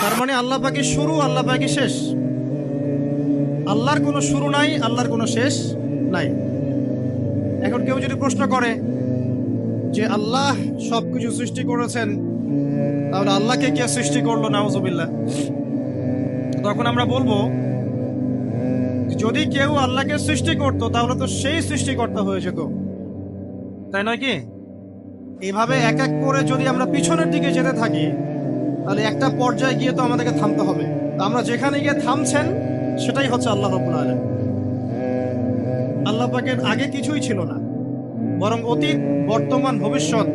তার মানে আল্লাহ পাকের শুরু, আল্লাহ পাকের শেষ। আল্লাহর কোনো শুরু নাই, আল্লাহর কোনো শেষ নাই। এখন কেউ যদি প্রশ্ন করে যে আল্লাহ সবকিছু সৃষ্টি করেছেন, তাহলে আল্লাহকে কে সৃষ্টি করলো, নাউজুবিল্লাহ, তখন আমরা বলবো যদি কেউ আল্লাহকে সৃষ্টি করতো তাহলে তো সেই সৃষ্টিকর্তা হয়ে যেত, তাই নয় কি? এইভাবে এক এক করে যদি আমরা পিছনের দিকে যেতে থাকি তাহলে একটা পর্যায়ে গিয়ে তো আমাদেরকে থামতে হবে। তো আমরা যেখানে গিয়ে থামছেন সেটাই হচ্ছে আল্লাহ রাব্বুল আলামিন। আল্লাহ পাকের আগে কিছুই ছিল না, বরং অতীত, বর্তমান, ভবিষ্যৎ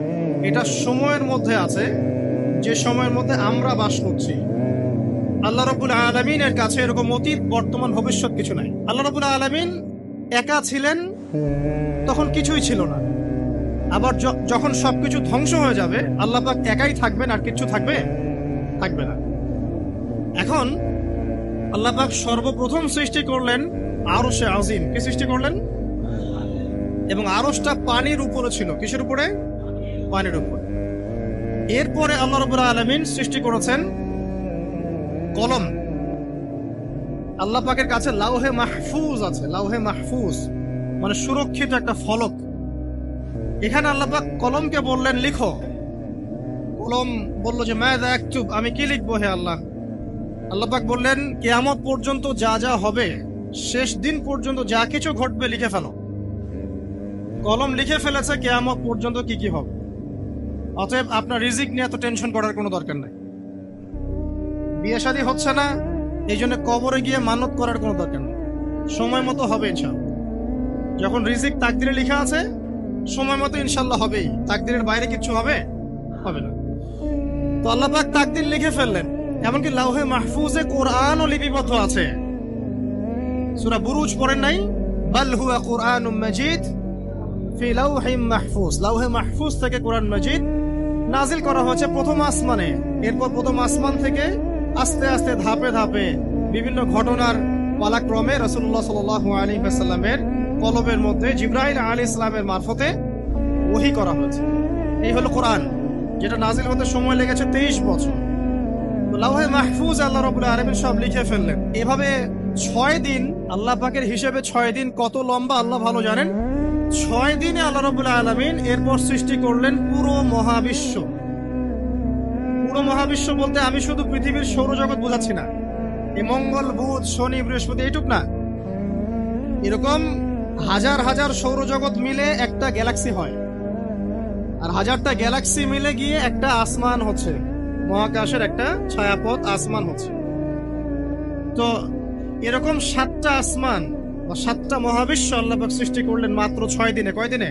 এটা সময়ের মধ্যে আছে, যে সময়ের মধ্যে আমরা বাস করছি। আল্লাহ রাব্বুল আলামিনের কাছে এরকম অতীত, বর্তমান, ভবিষ্যৎ কিছু নাই। আল্লাহ রাব্বুল আলামিন একা ছিলেন, তখন কিছুই ছিল না। আবার যখন সবকিছু ধ্বংস হয়ে যাবে, আল্লাহ পাক একাই থাকবেন, আর কিছু থাকবে না। এখন আল্লাহ পাক সর্বপ্রথম সৃষ্টি করলেন আরশে আজিম। কি সৃষ্টি করলেন? এবং আরশটা পানির উপরে ছিল। কিসের উপরে? পানির উপরে। এরপরে আল্লাহ রাব্বুল আলামিন সৃষ্টি করেছেন কলম। আল্লাহ পাকের কাছে লাউহে মাহফুজ আছে। লাউহে মাহফুজ মানে সুরক্ষিত একটা ফলক। এখানে আল্লাহ পাক কলমকে বললেন লিখো। কলম বলল যে মাযা আকতুব, আমি কি লিখবো হে আল্লাহ? আল্লাহ পাক বললেন কিয়ামত পর্যন্ত যা যা হবে, শেষ দিন পর্যন্ত যা কিছু ঘটবে লিখে ফেলো। কলম লিখে ফেলেছে কিয়ামত পর্যন্ত কি কি হবে। অতএব আপনার রিজিক নিয়ে এত টেনশন করার কোনো দরকার নাই। বিয়ে শাদী হচ্ছে না, এই জন্য কবরে গিয়ে মানত করার কোনো দরকার নেই। সময় মতো হবে ইনশাআল্লাহ। যখন রিজিক তাকদিরে লেখা আছে, সময় মতো ইনশাআল্লাহ হবেই। তাকদিরের বাইরে কিছু হবে না। তো আল্লাহ পাক তাকদির লিখে ফেললেন। এমনকি লাউহে মাহফুজে কোরআনও লিপিবদ্ধ আছে। সূরা বুরুজ পড়েন নাই? বাল হুয়া কুরআনুম মাজিদ ফি লাউহিম মাহফুজ। লাউহে মাহফুজ থেকে কোরআন মাজিদ নাজিল করা হয়েছে প্রথম আসমানে। এরপর প্রথম আসমান থেকে আস্তে আস্তে ধাপে ধাপে বিভিন্ন ঘটনার পালাক্রমে রাসূলুল্লাহ সাল্লাল্লাহু আলাইহি ওয়াসাল্লামের কলবের মধ্যে জিবরাইল আলাইহিস সালামের মারফতে ওহী করা হয়েছে। এই হলো কোরআন, যেটা নাজিল হতে সময় লেগেছে 23 বছর। লাউহে মাহফুজ আল্লাহ রাব্বুল আলামিন সব লিখে ফেললেন। এভাবে 6 দিন, আল্লাহ পাকের হিসেবে 6 দিন কত লম্বা আল্লাহ ভালো জানেন। 6 দিনে আল্লাহ রাব্বুল আলামিন এরপর সৃষ্টি করলেন পুরো মহাবিশ্ব। পুরো মহাবিশ্ব বলতে আমি শুধু পৃথিবীর সৌরজগৎ বোঝাচ্ছি না। এই মঙ্গল, বুধ, শনি, বৃহস্পতি এইটুক না, এরকম হাজার হাজার সৌরজগৎ মিলে একটা গ্যালাক্সি হয়, আর হাজারটা গ্যালাক্সি মিলে গিয়ে একটা আসমান হচ্ছে, মহাকাশের একটা ছায়াপথ আসমান হচ্ছে। তো এরকম 7টা আসমান বা 7টা মহাবিশ্ব আল্লাহ পাক সৃষ্টি করলেন মাত্র 6 দিনে। কয় দিনে?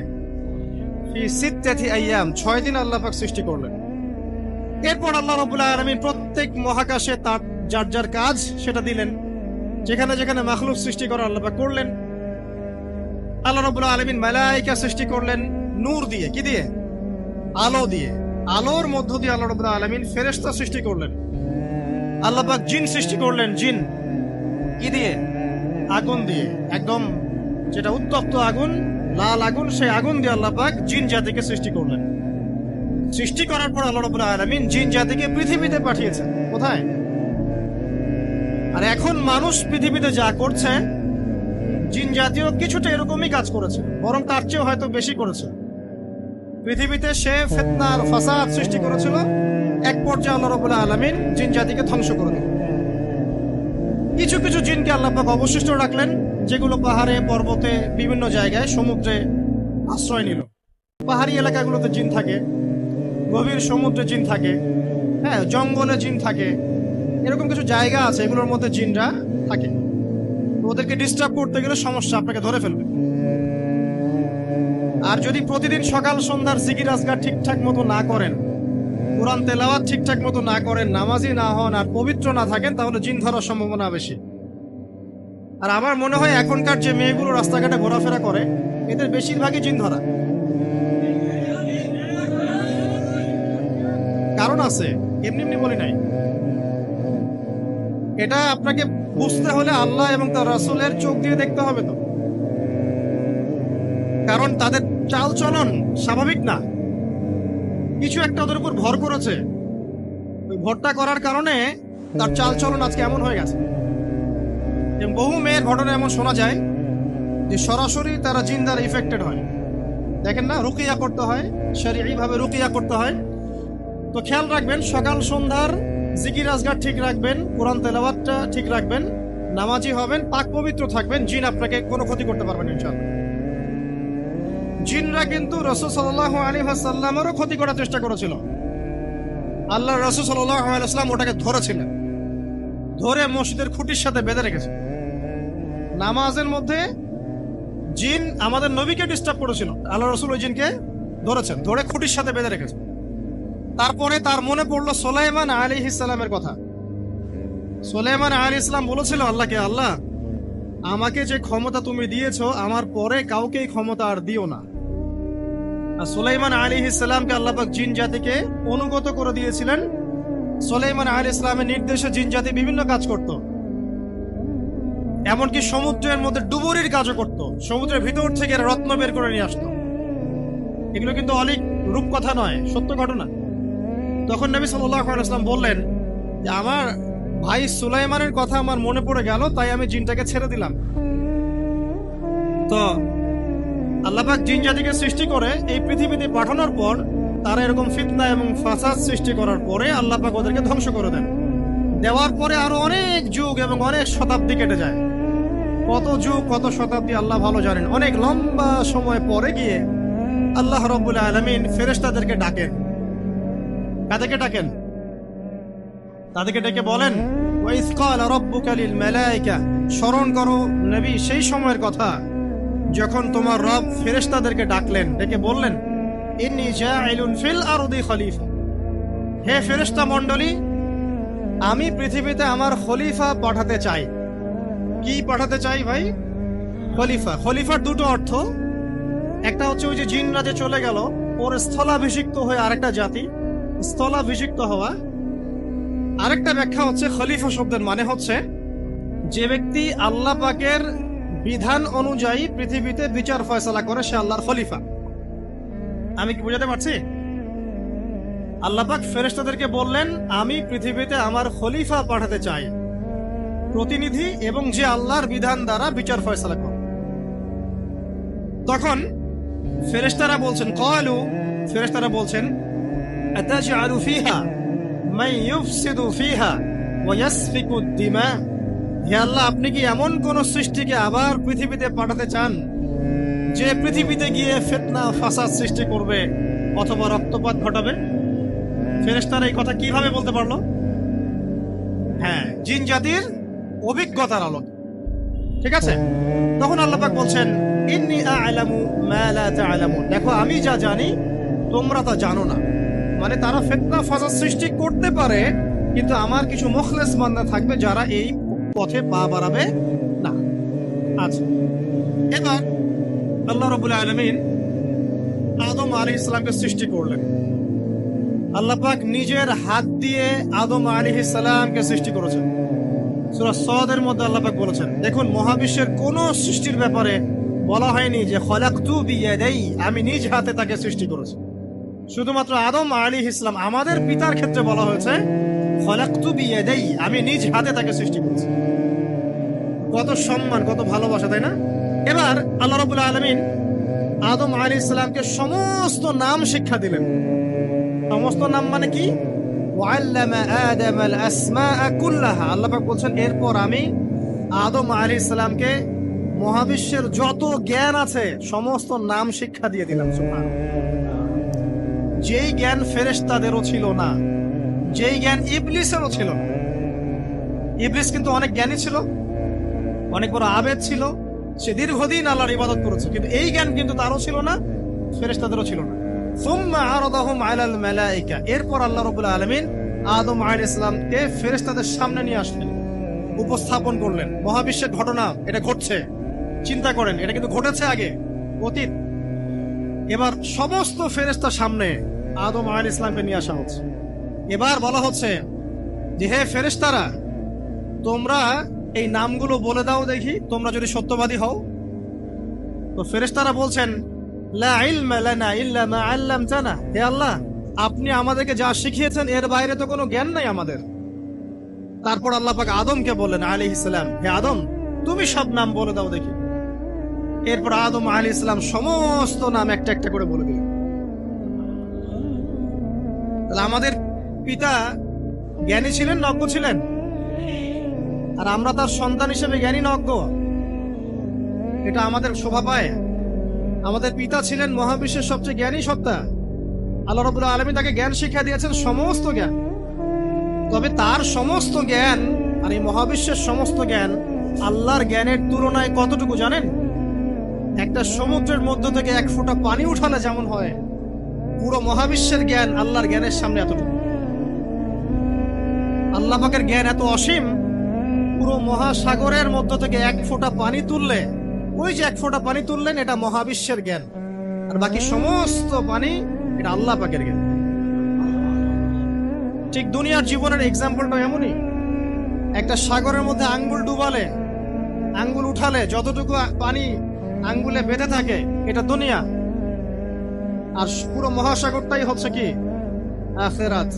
ফি সিত্তাতি আইয়াম। 6 দিন আল্লাহ পাক সৃষ্টি করলেন। এরপর আল্লাহ রাব্বুল আলামিন প্রত্যেক মহাকাশে তার যার যার কাজ সেটা দিলেন। যেখানে যেখানে মাখলুক সৃষ্টি করা আল্লাহ পাক করলেন। আল্লাহ রাব্বুল আলামিন মালায়েকা সৃষ্টি করলেন নূর দিয়ে। কি দিয়ে? আলো দিয়ে। আলোর মধ্য দিয়ে আল্লাহ রাব্বুল আলামিন ফেরেশতা সৃষ্টি করলেন। আল্লাহ পাক জিন সৃষ্টি করলেন। জিন কি দিয়ে? আগুন দিয়ে। একদম যেটা উত্তপ্ত আগুন, লাল আগুন, সেই আগুন দিয়ে আল্লাহ পাক জিন জাতিকে সৃষ্টি করলেন। সৃষ্টি করার পর আল্লাহ রাব্বুল আলামিন জিন জাতিকে পৃথিবীতে পাঠিয়েছেন। কোথায়? আর এখন মানুষ পৃথিবীতে যা করছে, জিন জাতীয় কিছুটা এরকমই কাজ করেছে, বরং তার চেয়েও হয়তো বেশি করেছে। পৃথিবীতে সে ফিতনা আর ফাসাদ সৃষ্টি করেছিল। এক পর্যায়ে আল্লাহ রাব্বুল আলামিন জিন জাতিকে ধ্বংস করে দিলেন। কিছু কিছু জিনকে আল্লাহ পাক অবশিষ্ট রাখলেন, যেগুলো পাহাড়ে, পর্বতে, বিভিন্ন জায়গায়, সমুদ্রে আশ্রয় নিল। পাহাড়ি এলাকাগুলোতে জিন থাকে, গভীর সমুদ্রে জিন থাকে, হ্যাঁ, জঙ্গলে জিন থাকে। এরকম কিছু জায়গা আছে, এগুলোর মধ্যে জিনরা থাকে। ওদেরকে ডিস্টার্ব করতে গেলে সমস্যা, আপনাকে ধরে ফেলবে। আর যদি প্রতিদিন সকাল সন্ধ্যার জিকির আজকার ঠিকঠাক মতো না করেন, কোরআন তেলাওয়াত ঠিকঠাক মতো না করেন, নামাজি না হন, আর পবিত্র না থাকেন, তাহলে জিন ধরার সম্ভাবনা বেশি। আর আমার মনে হয় এখনকার যে মেয়েগুলো রাস্তাঘাটে ঘোরাফেরা করে, এদের বেশিরভাগই জিন ধরা। কারণ আছে, এমনি এমনি বলি নাই। এটা আপনাকে বুঝতে হলে আল্লাহ এবং তার রাসূলের চোখ দিয়ে দেখতে হবে। তো কারণ তাদের চাল চলন স্বাভাবিক না, কিছু একটা ওদের উপর ভর করেছে। ওই ভরটা করার কারণে তার চালচলন আজকে এমন হয়ে গেছে। এবং বহু মেয়ের ঘটনা এমন শোনা যায় যে সরাসরি তারা জিন দ্বারা ইফেক্টেড হয়। দেখেন না, রুকিয়া করতে হয়, শরীয়ী ভাবে রুকিয়া করতে হয়। তো খেয়াল রাখবেন, সকাল সন্ধ্যার জিকির আজগার ঠিক রাখবেন, কোরআন তেলাওয়াতটা ঠিক রাখবেন, নামাজি হবেন, পাক পবিত্র থাকবেন, জিন আপনাকে কোনো ক্ষতি করতে পারবেন না ইনশাআল্লাহ। জিনরা কিন্তু রাসূল সাল্লাল্লাহু আলাইহি ওয়াসাল্লামেরও ক্ষতি করার চেষ্টা করেছিল। আল্লাহ রাসূল সাল্লাল্লাহু আলাইহি ওয়াসাল্লাম ওটাকে ধরেছিলেন, ধরে মসজিদের খুঁটির সাথে বেঁধে রেখেছে। নামাজের মধ্যে জিন আমাদের নবীকে ডিস্টার্ব করেছিল, আল্লাহ রাসূল ওই জিনকে ধরেছেন, ধরে খুঁটির সাথে বেঁধে রেখেছে। তারপরে তার মনে পড়লো সুলাইমান আলাইহিস সালামের কথা। সুলাইমান আলাইহিস সালাম বলেছিল আল্লাহকে, আল্লাহ আমাকে যে ক্ষমতা তুমি দিয়েছো, আমার পরে কাউকে এই ক্ষমতা আর দিও না। আর সুলাইমান আলাইহিস সালামকে আল্লাহ পাক জিন জাতিকে অনুগত করে দিয়েছিলেন। সুলাইমান আলাইহিস সালামের নির্দেশে জিন জাতি বিভিন্ন কাজ করত, এমনকি সমুদ্রের মধ্যে ডুবুরির কাজও করত, সমুদ্রের ভিতর থেকে রত্ন বের করে নিয়ে আসতো। এগুলো কিন্তু অলিক রূপকথা নয়, সত্য ঘটনা। তখন নবী সাল্লাল্লাহু আলাইহি ওয়াসাল্লাম বললেন যে আমার ভাই সুলাইমানের কথা আমার মনে পড়ে গেল, তাই আমি জিনটাকে ছেড়ে দিলাম। তো আল্লাহ পাক জিন জাতিকে সৃষ্টি করে এই পৃথিবীতে পাঠানোর পর তারা এরকম ফিতনা এবং ফাসাদ সৃষ্টি করার পরে আল্লাহ পাক ওদেরকে ধ্বংস করে দেন। দেওয়ার পরে আরো অনেক যুগ এবং অনেক শতাব্দী কেটে যায়। কত যুগ কত শতাব্দী আল্লাহ ভালো জানেন। অনেক লম্বা সময় পরে গিয়ে আল্লাহ রাব্বুল আলামিন ফেরেশতাদেরকে ডাকেন। কাদেরকে ডাকেন? তাদেরকে ডেকে বলেন, ওয়াইজ ক্বালা রাব্বুকা লিল মালায়েকা, স্মরণ করো নবী সেই সময়ের কথা যখন তোমার রব ফেরেশতাদেরকে ডাকলেন, ডেকে বললেন, ইন্নী জাইলুন ফিল আরদি খলিফা, হে ফেরেশতা মণ্ডলী, আমি পৃথিবীতে আমার খলিফা পাঠাতে চাই। কি পাঠাতে চাই ভাই? খলিফা। খলিফার দুটো অর্থ, একটা হচ্ছে ওই যে জিনরা যে চলে গেল, ওর স্থলাভিষিক্ত হয়ে আরেকটা জাতি, স্থলাভিষিক্ত হওয়া। আরেকটা ব্যাখ্যা হচ্ছে খলিফা শব্দের মানে হচ্ছে যে ব্যক্তি আল্লাহ পাকের বিধান অনুযায়ী পৃথিবীতে বিচার ফয়সালা করে, সে আল্লাহর খলিফা। আমি কি বুঝাতে পারছি? আল্লাহ পাক ফেরেশতাদেরকে বললেন, আমি পৃথিবীতে আমার খলিফা পাঠাতে চাই, প্রতিনিধি, এবং যে আল্লাহর বিধান দ্বারা বিচার ফয়সালা করে। তখন ফেরেশতারা বলছেন, ক্বালু, ফেরেশতারা বলছেন, আতাজআলু ফিহা মান ইউফসিদু ফিহা ওয়া ইয়াসফিকু দিমা, হে আল্লাহ, আপনি কি এমন কোন সৃষ্টিকে আবার পৃথিবীতে পাঠাতে চান যে পৃথিবীতে গিয়ে ফিতনা ফাসাদ সৃষ্টি করবে অথবা রক্তপাত ঘটাবে? ফেরেশতারা এই কথা কিভাবে বলতে পারলো? হ্যাঁ, জিন জাতির অভিজ্ঞতার আলো। ঠিক আছে। তখন আল্লাহ পাক বলছেন, ইন্নী আ'লামু মা লা তা'লামুন, দেখো আমি যা জানি তোমরা তা জানো না। মানে তারা ফিতনা ফাসাদ সৃষ্টি করতে পারে, কিন্তু আমার কিছু মুখলেস বান্দা থাকবে যারা এই পথে পা বাড়াবে না। আচ্ছা, এবার আল্লাহ রাব্বুল আলামিন আদম আলাইহিস সালামকে সৃষ্টি করলেন। আল্লাহ পাক নিজের হাত দিয়ে আদম আলাইহিস সালামকে সৃষ্টি করেছেন। সূরা সাদের মধ্যে আল্লাহ পাক বলেছেন, দেখুন মহাবিশ্বের কোন সৃষ্টির ব্যাপারে বলা হয়নি যে খলাকতু বিয়াদাই, আমি নিজ হাতে তাকে সৃষ্টি করেছি। শুধুমাত্র আদম আলাইহিস সালাম, আমাদের পিতার ক্ষেত্রে বলা হয়েছে খলাকতু বিয়াদাই, আমি নিজ হাতে তাকে সৃষ্টি করেছি। কত সম্মান, কত ভালোবাসা, তাই না? এবার আল্লাহ রাব্বুল আলামিন আদম আলাইহিস সালামকে সমস্ত নাম শিক্ষা দিলেন। সমস্ত নাম মানে কি? ওয়াল্লামা আদামাল আসমাআ কুল্লাহা, আল্লাহ পাক বলছেন, এরপর আমি আদম আলাইহিস সালামকে মহাবিশ্বের যত জ্ঞান আছে সমস্ত নাম শিক্ষা দিয়ে দিলাম। সুবহানাল্লাহ। যেই জ্ঞান ফেরেশতাদেরও ছিল না, যেই জ্ঞান ইবলিসেরও ছিল না। ইবলিস কিন্তু অনেক জ্ঞানী ছিল, অনেক বড় আবেদ ছিল, সে দীর্ঘদিন আল্লাহর ইবাদত করেছে, কিন্তু এই জ্ঞান কিন্তু তারও ছিল না, ফেরেশতাদেরও ছিল না। সুম্মা আরাদাহুম আলাল মালায়েকা, এরপর আল্লাহ রাব্বুল আলামিন আদম আলাইহিস সালামকে ফেরেশতাদের সামনে নিয়ে আসলেন, উপস্থাপন করলেন। মহাবিশ্বের ঘটনা, এটা ঘটছে, চিন্তা করেন, এটা কিন্তু ঘটেছে আগে, অতীত। এবার সমস্ত ফেরেশতার সামনে আদম আলাইহিস সালামকে নিয়ে আসা হচ্ছে। এবার বলা হচ্ছে যে, হে ফেরেশতারা, তোমরা এই নামগুলো বলে দাও দেখি, তোমরা যদি সত্যবাদী হও। তো ফেরেশতারা বলছেন, লা ইলমা লানা ইল্লা মা আল্লামতানা, হে আল্লাহ, আপনি আমাদেরকে যা শিখিয়েছেন এর বাইরে তো কোনো জ্ঞান নাই আমাদের। তারপর আল্লাহ পাক আদমকে বললেন আলাইহিস সালাম, হে আদম, তুমি সব নাম বলে দাও দেখি। এরপর আদম আলাইহিস সালাম সমস্ত নাম একটা একটা করে বলে দিলেন। তাহলে আমাদের পিতা জ্ঞানী ছিলেন, নজ্ঞ ছিলেন? আর আমরা তার সন্তান হিসেবে জ্ঞানী নজ্ঞ, এটা আমাদের শোভা পায়? আমাদের পিতা ছিলেন মহাবিশ্বের সবচেয়ে জ্ঞানী সত্তা। আল্লাহ রাব্বুল আলামিন তাকে জ্ঞান শিক্ষা দিয়েছেন, সমস্ত জ্ঞান। তবে তার সমস্ত জ্ঞান আর এই মহাবিশ্বের সমস্ত জ্ঞান আল্লাহর জ্ঞানের তুলনায় কতটুকু জানেন? একটা সমুদ্রের মধ্য থেকে এক ফোঁটা পানি উঠালে যেমন হয়, পুরো মহাবিশ্বের জ্ঞান আল্লাহর জ্ঞানের সামনে এতটুকু। আল্লাহ পাকের জ্ঞান এত অসীম, পুরো মহাসাগরের মধ্য থেকে এক ফোঁটা পানি তুললে, ওই যে এক ফোঁটা পানি তুললেন, এটা মহাবিশ্বের জ্ঞান। আর বাকি সমস্ত পানি এটা আল্লাহ পাকের জ্ঞান। ঠিক দুনিয়ার জীবনের এক্সাম্পলটা এমনই। একটা সাগরের মধ্যে আঙ্গুল ডুবালে, আঙ্গুল উঠালে যতটুকু পানি আঙ্গুলে বেঁধে থাকে, এটা দুনিয়া। আর পুরো মহাসাগরটাই হচ্ছে কি? আখিরাত।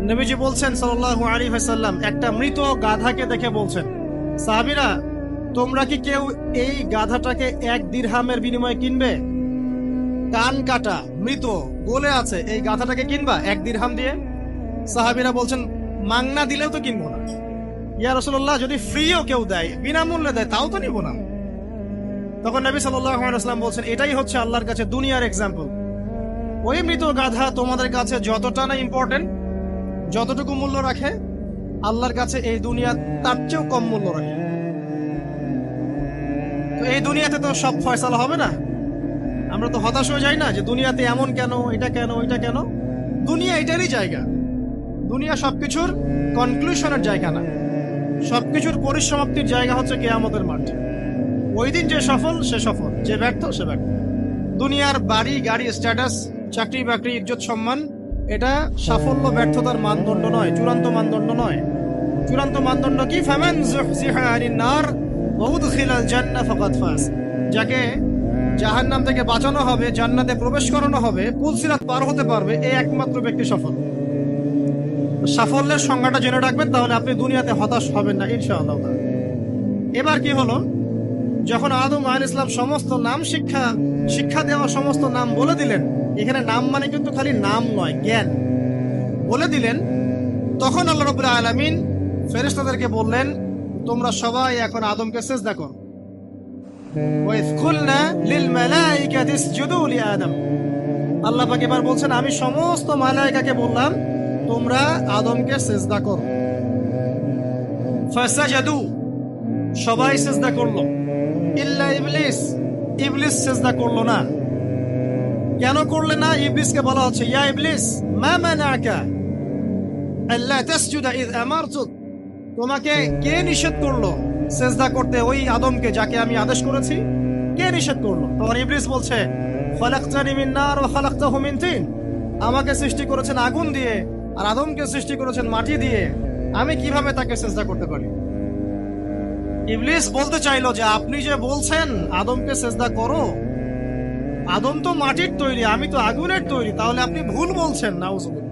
নবীজি বলছেন সাল্লাল্লাহু আলাইহি ওয়াসাল্লাম, একটা মৃত গাধাকে দেখে বলছেন, সাহাবীরা, তোমরা কি কেউ এই গাধাটাকে 1 দিরহামের বিনিময়ে কিনবে? কান কাটা, মৃত, গলে আছে, এই গাধাটাকে কিনবা 1 দিরহাম দিয়ে? সাহাবীরা বলছেন, মাংনা দিলেও তো কিনবো না। ইয়া রাসূলুল্লাহ, যদি ফ্রিও কেউ দেয়, বিনামূল্যে দেয়, তাও তো নিব না। তখন নবী সাল্লাল্লাহু আলাইহি ওয়াসাল্লাম বলছেন, এটাই হচ্ছে আল্লাহর কাছে দুনিয়ার এক্সাম্পল। ওই মৃত গাধা তোমাদের কাছে যতটা না ইম্পর্টেন্ট, যতটুকু মূল্য রাখে, আল্লাহর কাছে এই দুনিয়া তার চেয়েও কম মূল্য রাখে। তো এই দুনিয়াতে তো সব ফয়সালা হবে না। আমরা তো হতাশ হয়ে যাই না যে দুনিয়াতে এমন কেন, এটা কেন, ওইটা কেন। দুনিয়া এটারই জায়গা। দুনিয়া সবকিছুর কনক্লুশনের জায়গা না, সবকিছুর পরিসমাপ্তির জায়গা হচ্ছে কিয়ামতের মাঠ। ওই দিন যে সফল সে সফল, যে ব্যর্থ সে ব্যর্থ। দুনিয়ার বাড়ি গাড়ি, স্ট্যাটাস, চাকরি বাকরি, ইজ্জত সম্মান, এটা সাফল্য ব্যর্থতার মানদণ্ড নয়, চূড়ান্ত মানদণ্ড নয়। চূড়ান্ত মানদণ্ড কি? ফামান যুহজিহা আনিন নার ওয়া উদখিলাল জান্নাহ ফাকাদ ফাজ। যাকে জাহান্নাম থেকে বাঁচানো হবে, জান্নাতে প্রবেশ করানো হবে, পুলসিরাত পার হতে পারবে, এই একমাত্র ব্যক্তি সফল। সাফল্যের সংজ্ঞাটা জেনে রাখবেন, তাহলে আপনি দুনিয়াতে হতাশ হবেন না ইনশাআল্লাহ। এবার কি হলো, যখন আদম আলাইহিস সালাম সমস্ত নাম শিক্ষা দেওয়া সমস্ত নাম বলে দিলেন, এখানে নাম মানে কিন্তু খালি নাম নয়, জ্ঞান বলে দিলেন, তখন আল্লাহ রাব্বুল আলামিন ফেরেশতাদেরকে বললেন, তোমরা সবাই এখন আদমকে সিজদা করো। ওয়া ইয কুলনা লিল মালাইকাতি ইসজুদু লি আদম। আল্লাহ পাক এবার বলছেন, আমি সমস্ত মালায়েকাকে বললাম তোমরা আদমকে সিজদা করো। ফাসাজাদু, সবাই সিজদা করলো, ইল্লা ইবলিস, ইবলিস সিজদা করলো না। কেন করলে না? ইবলিসকে বলা হচ্ছে, ইয়া ইবলিস মা মানাকা আল্লা তাসজুদা ইয আমারতুক। তোমাকে কে নিষেধ করলো সিজদা করতে ওই আদমকে, যাকে আমি আদেশ করেছি? কে নিষেধ করলো? তখন ইবলিস বলছে, খালাকতানি মিন নার ওয়া খালাকতাহু মিন তিন। আমাকে সৃষ্টি করেছেন আগুন দিয়ে, আর আদমকে সৃষ্টি করেছেন মাটি দিয়ে, আমি কিভাবে তাকে সিজদা করতে পারি? ইবলিস বলতে চাইলো যে আপনি যে বলছেন আদমকে সিজদা করো, আদম তো মাটির তৈরি, আমি তো আগুনের তৈরি, তাহলে আপনি ভুল বলছেন। নাউজুবিল্লাহ।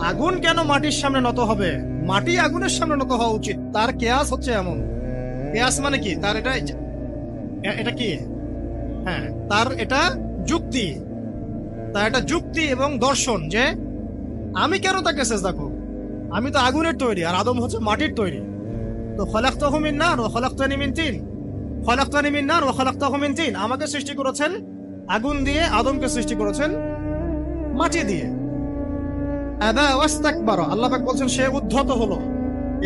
আগুন কেন মাটির সামনে নত হবে? মাটি আগুনের সামনে নত হওয়া উচিত। তার কেয়াস হচ্ছে এমন। কেয়াস মানে কি? তার এটা কি? হ্যাঁ, তার এটা যুক্তি। তার এটা যুক্তি এবং দর্শন যে আমি কেন তাকে সিজদা করব? আমি তো আগুনের তৈরি, আর আদম হচ্ছে মাটির তৈরি। তো খালাকতাহু মিন নার ওয়া খালাকতানি মিন তিন। খালাকতানি মিন নার ওয়া খালাকতাহু মিন তিন। আমাকে সৃষ্টি করেছেন আগুন দিয়ে, আদমকে সৃষ্টি করেছেন মাটি দিয়ে। আবা ওয়াস্তাকবারা, আল্লাহ পাক বলছেন সে উদ্ধত হলো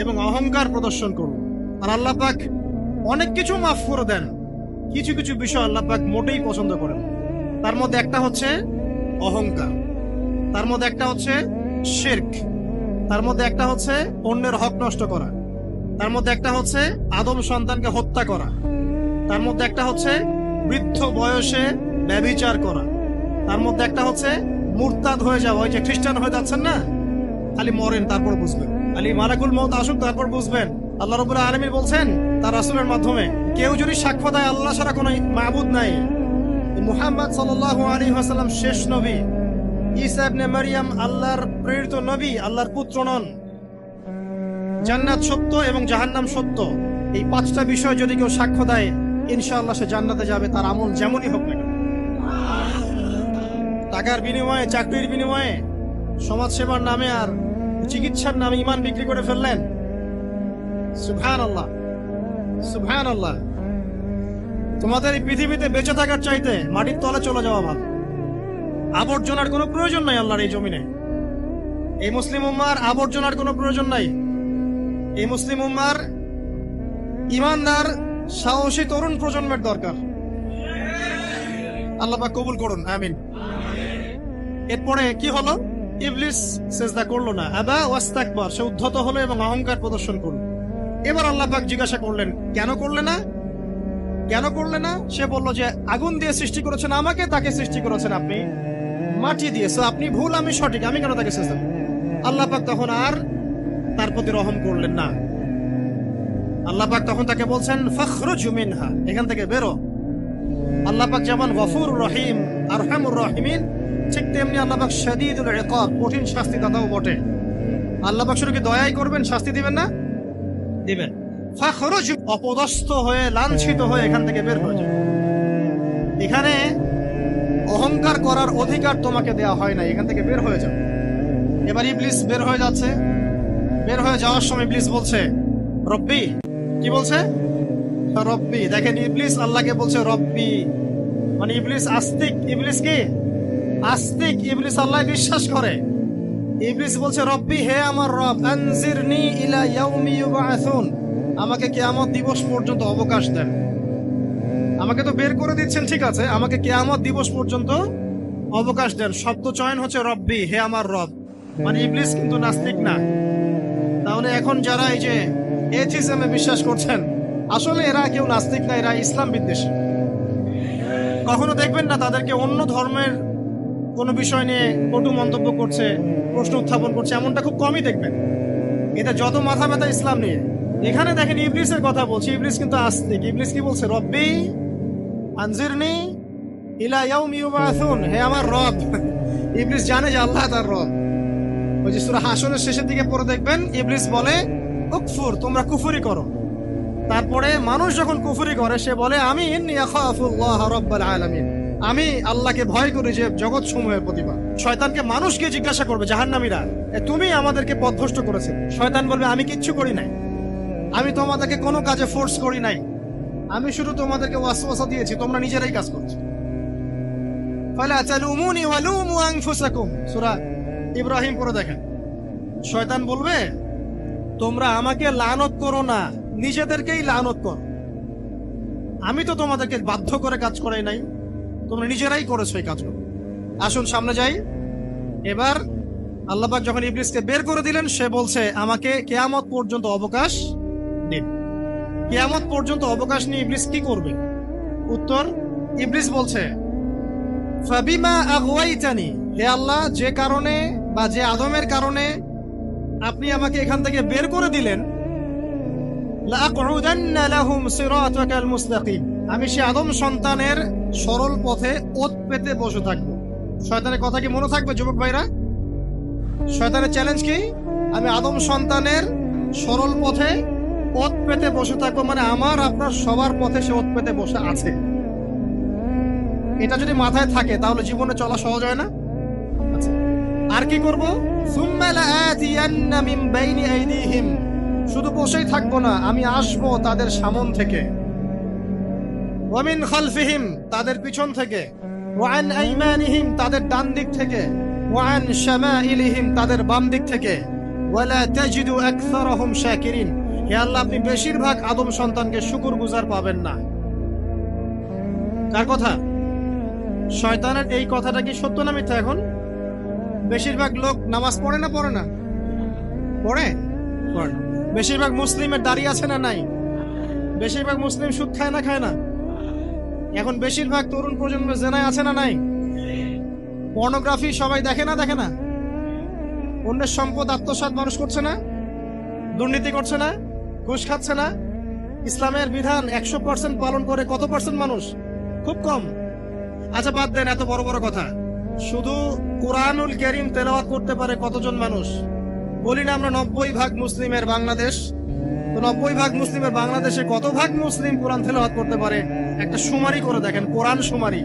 এবং অহংকার প্রদর্শন করলো। আর আল্লাহ পাক অনেক কিছু মাফ করে দেন, কিছু কিছু বিষয় আল্লাহ পাক মোটেই পছন্দ করেন। তার মধ্যে একটা হচ্ছে অহংকার, তার মধ্যে একটা হচ্ছে শিরক, তার মধ্যে একটা হচ্ছে অন্যের হক নষ্ট করা, তার মধ্যে একটা হচ্ছে আদম সন্তানকে হত্যা করা, তার মধ্যে একটা হচ্ছে বৃদ্ধ বয়সে ব্যভিচার করা, তার মধ্যে একটা হচ্ছে মুরতাদ হয়ে যাওয়া। ওই যে খ্রিস্টান হয়ে যাচ্ছেন না, খালি মরেন তারপর বুঝবেন, খালি মালাকুল মউত আসুক তারপর বুঝবেন। আল্লাহ রাব্বুল আলামিন বলছেন তার রাসূলের মাধ্যমে, কেউ যদি সাক্ষ্য দেয় আল্লাহ ছাড়া কোনো মাবুদ নাই, মুহাম্মদ সাল্লাল্লাহু আলাইহি ওয়াসাল্লাম শেষ নবী, ঈসা ইবনে মারইয়াম আল্লাহর প্রেরিত নবী, আল্লাহর পুত্র নন, জান্নাত সত্য এবং জাহান্নাম সত্য, এই 5টা বিষয় যদি কেউ সাক্ষ্য দেয়, ইনশাআল্লাহ সে জান্নাতে যাবে, তার আমল যেমনই হোক না কেন। টাকার বিনিময়ে, চাকরির বিনিময়ে, সমাজ সেবার নামে আর চিকিৎসার নামে ঈমান বিক্রি করে ফেললেন। সুবহানাল্লাহ, সুবহানাল্লাহ। তোমাদের এই পৃথিবীতে বেঁচে থাকার চাইতে মাটির তলে চলে যাওয়া ভালো। আবর্জনার কোনো প্রয়োজন নাই আল্লাহর এই জমিনে। এই মুসলিম উম্মার আবর্জনার কোনো প্রয়োজন নাই। এই মুসলিম উম্মার ইমানদার সাহসী তরুণ প্রজন্মের দরকার। আল্লাহ পাক কবুল করুন, আমিন। এরপরে কি হলো? ইবলিস সিজদা করলো না, আবা ওয়াস্তাকবার, সে উদ্ধত হলো এবং অহংকার প্রদর্শন করলো। এবার আল্লাহ পাক জিজ্ঞাসা করলেন, কেন করলে না? কেন করলে না? সে বলল যে আগুন দিয়ে সৃষ্টি করেছেন আমাকে, তাকে সৃষ্টি করেছেন আপনি মাটি দিয়ে, আপনি ভুল আমি সঠিক, আমি কেন তাকে সিজদা করব? আল্লাহ পাক তখন আর তার প্রতি রহম করলেন না। আল্লাহ পাক তখন তাকে বলছেন ফাখরুজ মিনহা, এখান থেকে বেরো। আল্লাহ পাক যেমন গফুর রহিম, আরহামুর রহিমিন, ঠিক তেমনি আল্লাহ পাক শাদীদুল ইকাব, কঠিন শাস্তি দাতাও বটে। আল্লাহ পাক শুধু কি দয়াই করবেন, শাস্তি দিবেন না? দিবেন। ফাখরুজ, অপদস্থ হয়ে, লাঞ্ছিত হয়ে এখান থেকে বের হয়ে যাও। এখানে অহংকার করার অধিকার তোমাকে দেওয়া হয় না, এখান থেকে বের হয়ে যাও। এবার ইবলিস বের হয়ে যাচ্ছে। বের হয়ে যাওয়ার সময় ইবলিস বলছে রব্বি। কি বলছে? রব্বি। দেখেন, ইবলিস আল্লাহকে বলছে রব্বি, মানে ইবলিস আস্তিক। ইবলিস কি আস্তিক? ইবলিস আল্লাহ বিশ্বাস করে। ইবলিস বলছে রব্বি, হে আমার রব, আনজিরনি ইলা ইয়াউমি ইউবআসুন, আমাকে কিয়ামত দিবস পর্যন্ত অবকাশ দেন। আমাকে তো বের করে দিচ্ছেন, ঠিক আছে, আমাকে কিয়ামত দিবস পর্যন্ত অবকাশ দেন। শব্দ চয়ন হচ্ছে রব্বি, হে আমার রব। মানে ইবলিস কিন্তু নাস্তিক না। তাহলে এখন যারা এই যে এথিজমে বিশ্বাস করছেন, আসলে এরা কেউ নাস্তিক না, এরা ইসলাম বিদ্বেষী। কখনো দেখবেন না তাদেরকে অন্য ধর্মের কোনো বিষয় নিয়ে কটু মন্তব্য করছে, প্রশ্ন উত্থাপন করছে, এমনটা খুব কমই দেখবেন। এটা যত মাথা ব্যথা ইসলাম নিয়ে। এখানে দেখেন ইবলিসের কথা বলছে, ইবলিস কিন্তু আস্তিক। ইবলিস কি বলছে? রব্বি আনজিরনি ইলা ইয়াউমি ইউবআসুন, হে আমার রব। ইবলিস জানে যে আল্লাহ তার রব। ওই যে সূরা হাশরের শেষের দিকে পড়ে দেখবেন ইবলিস বলে উকফুর, তোমরা কুফরি করো। তারপরে মানুষ যখন কুফরি করে সে বলে আমি ইন্নী আখাফুল্লাহ রাব্বাল আলামিন, আমি আল্লাহকে ভয় করি যে জগৎ সমূহের প্রতিপালক। শয়তানকে মানুষকে জিজ্ঞাসা করবে জাহান্নামীরা, তুমি আমাদেরকে পথভ্রষ্ট করেছে। শয়তান বলবে আমি কিচ্ছু করি নাই, আমি তোমাদেরকে কোনো কাজে ফোর্স করি নাই, আমি শুধু তোমাদেরকে ওয়াসওয়াসা দিয়েছি, তোমরা নিজেরাই কাজ করছো। ফালা তালুমুনি ওয়ালুমু আনফুসাকুম, সূরা ইব্রাহিম পড়ে দেখেন। শয়তান বলবে তোমরা আমাকে লানত করো না, নিজেদেরকেই লানত করো, আমি তো তোমাদেরকে বাধ্য করে কাজ করাই নাই, তোমরা নিজেরাই করেছো এই কাজগুলো। আসুন সামনে যাই। এবার আল্লাহ পাক যখন ইবলিসকে বের করে দিলেন, সে বলছে আমাকে কিয়ামত পর্যন্ত অবকাশ দিন। কিয়ামত পর্যন্ত অবকাশ নিয়ে ইবলিস কি করবে? উত্তর, ইবলিস বলছে ফাবিমা আগওয়াইতানি, হে আল্লাহ, যে কারণে বা যে আদমের কারণে আপনি আমাকে এখান থেকে বের করে দিলেন, লাআকউদান্না লাহুম সিরাতাকাল মুস্তাকিম, আমি সে আদম সন্তানের সরল পথে ওত পেতে বসে থাকবো। শয়তানের কথা কি মনে থাকবে যুবক ভাইরা? শয়তানের চ্যালেঞ্জ কি? আমি আদম সন্তানের সরল পথে ওত পেতে বসে থাকবো, মানে আমার আপনার সবার পথে সে ওত পেতে বসে আছে। এটা যদি মাথায় থাকে তাহলে জীবনে চলা সহজ হয় না? আচ্ছা, আর কি করব? সুম্মা লাআতিয়ান্না মিন বাইনি আইদিহিম, শুধু বসেই থাকবো না, আমি আসবো তাদের সামন থেকে, ওয়া মিন খালফিহিম, তাদের পিছন থেকে, ওয়া আন আইমানিহিম, তাদের ডান দিক থেকে, ওয়া আন শামাইলিহিম, তাদের বাম দিক থেকে, ওয়ালা তাজিদু আকসারাহুম শাকিরিন, হে আল্লাহ, আপনি বেশিরভাগ আদম সন্তানকে শুকরগুজার পাবেন না। কার কথা? শয়তানের এই কথাটা কি সত্য না মিথ্যা? এখন বেশিরভাগ লোক নামাজ পড়ে না পড়ে না? পড়ে। বেশিরভাগ মুসলিমের দাড়ি আছে না নাই? বেশিরভাগ মুসলিম সুদ খায় না খায় না? এখন বেশিরভাগ তরুণ প্রজন্ম জেনায় আছে না নাই? পর্নোগ্রাফি সবাই দেখে না দেখে না? অন্যের সম্পদ আত্মসাৎ মানুষ করছে না? দুর্নীতি করছে না? ঘুষ খাচ্ছে না? ইসলামের বিধান 100% পালন করে কত পার্সেন্ট মানুষ? খুব কম। আচ্ছা বাদ দেন এত বড় বড় কথা, শুধু কুরআনুল কারীম তেলাওয়াত করতে পারে কতজন মানুষ? বলি না আমরা 90% মুসলিমের বাংলাদেশ, তো 90% মুসলিমের বাংলাদেশে কত ভাগ মুসলিম কোরআন তেলাওয়াত করতে পারে? একটা শুমারি করে দেখেন, কোরআন শুমারি,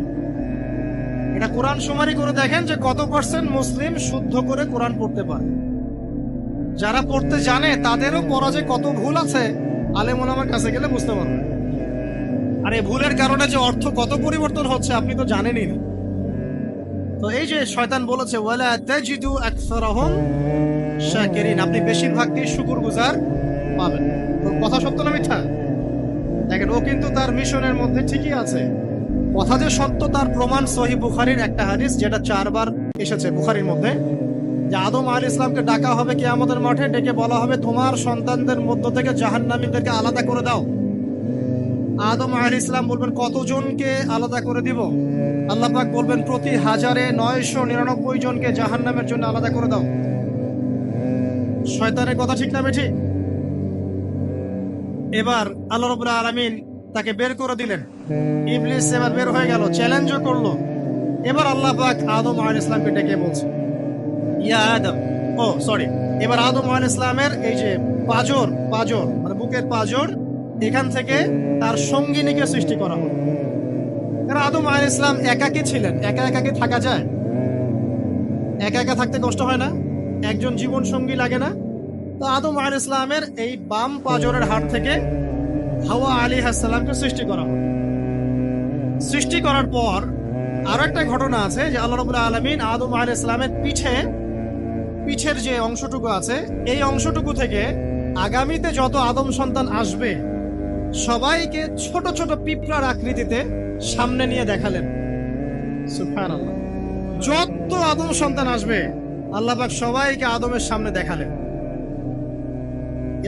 এটা কোরআন শুমারি করে দেখেন যে কত পার্সেন্ট মুসলিম শুদ্ধ করে কোরআন পড়তে পারে। যারা পড়তে জানে তাদেরও পড়া যে কত ভুল আছে আলেম ওলামার কাছে গেলে বুঝতে পারবে। আর এই ভুলের কারণে যে অর্থ কত পরিবর্তন হচ্ছে আপনি তো জানেনই না। তো এই যে শয়তান বলেছে ওয়ালা তাজিদু আকসারাহুম শাকিরিন, আপনি বেশিরভাগই শুকরগুজার পাবেন। ওর কথা সত্য না মিথ্যা? দেখেন, ও কিন্তু তার মিশনের মধ্যে ঠিকই আছে। কথা যে সত্য তার প্রমাণ সহিহ বুখারীর একটা হাদিস, যেটা 4 বার এসেছে বুখারীর মধ্যে, যে আদম আলাইহিস সালামকে ডাকা হবে কিয়ামতের মাঠে, ডেকে বলা হবে তোমার সন্তানদের মধ্য থেকে জাহান্নামীদেরকে আলাদা করে দাও। আদম আলাইহিস সালাম বলবেন কতজনকে আলাদা করে দিব? আল্লাহ পাক বলবেন প্রতি 1099 জনকে জাহান্নামের জন্য আলাদা করে দাও। শয়তানের কথা ঠিক না বেঠিক? এবার আল্লাহ রাব্বুল আলামিন তাকে বের করে দিলেন। ইবলিস এবার বের হয়ে গেল, চ্যালেঞ্জও করলো। এবার আল্লাহ পাক আদম আলাইহিস সালামকে ডেকে বলছে ইয়া আদম, এবার আদম আলাইহিস সালামের এই যে পাজর মানে বুকের পাজর, এখান থেকে তার সঙ্গিনীকে সৃষ্টি করা হলো। কারণ আদম আলাইহিস সালাম একাকী ছিলেন, একা কি থাকা যায়? একা থাকতে কষ্ট হয় না? একজন জীবন সঙ্গী লাগে না? তো আদম আলাইহিস সালামের এই বাম পাজরের হাড় থেকে হাওয়া আলাইহিস সালামকে সৃষ্টি করা হলো। সৃষ্টি করার পর আরো একটা ঘটনা আছে যে আল্লাহ রাব্বুল আলামিন আদম আলাইহিস সালামের পিঠের যে অংশটুকু আছে, এই অংশটুকু থেকে আগামীতে যত আদম সন্তান আসবে সবাইকে ছোট ছোট পিঁপড়ার আকৃতিতে সামনে নিয়ে দেখালেন। সুবহানাল্লাহ, যত আদম সন্তান আসবে আল্লাহ পাক সবাইকে আদমের সামনে দেখালেন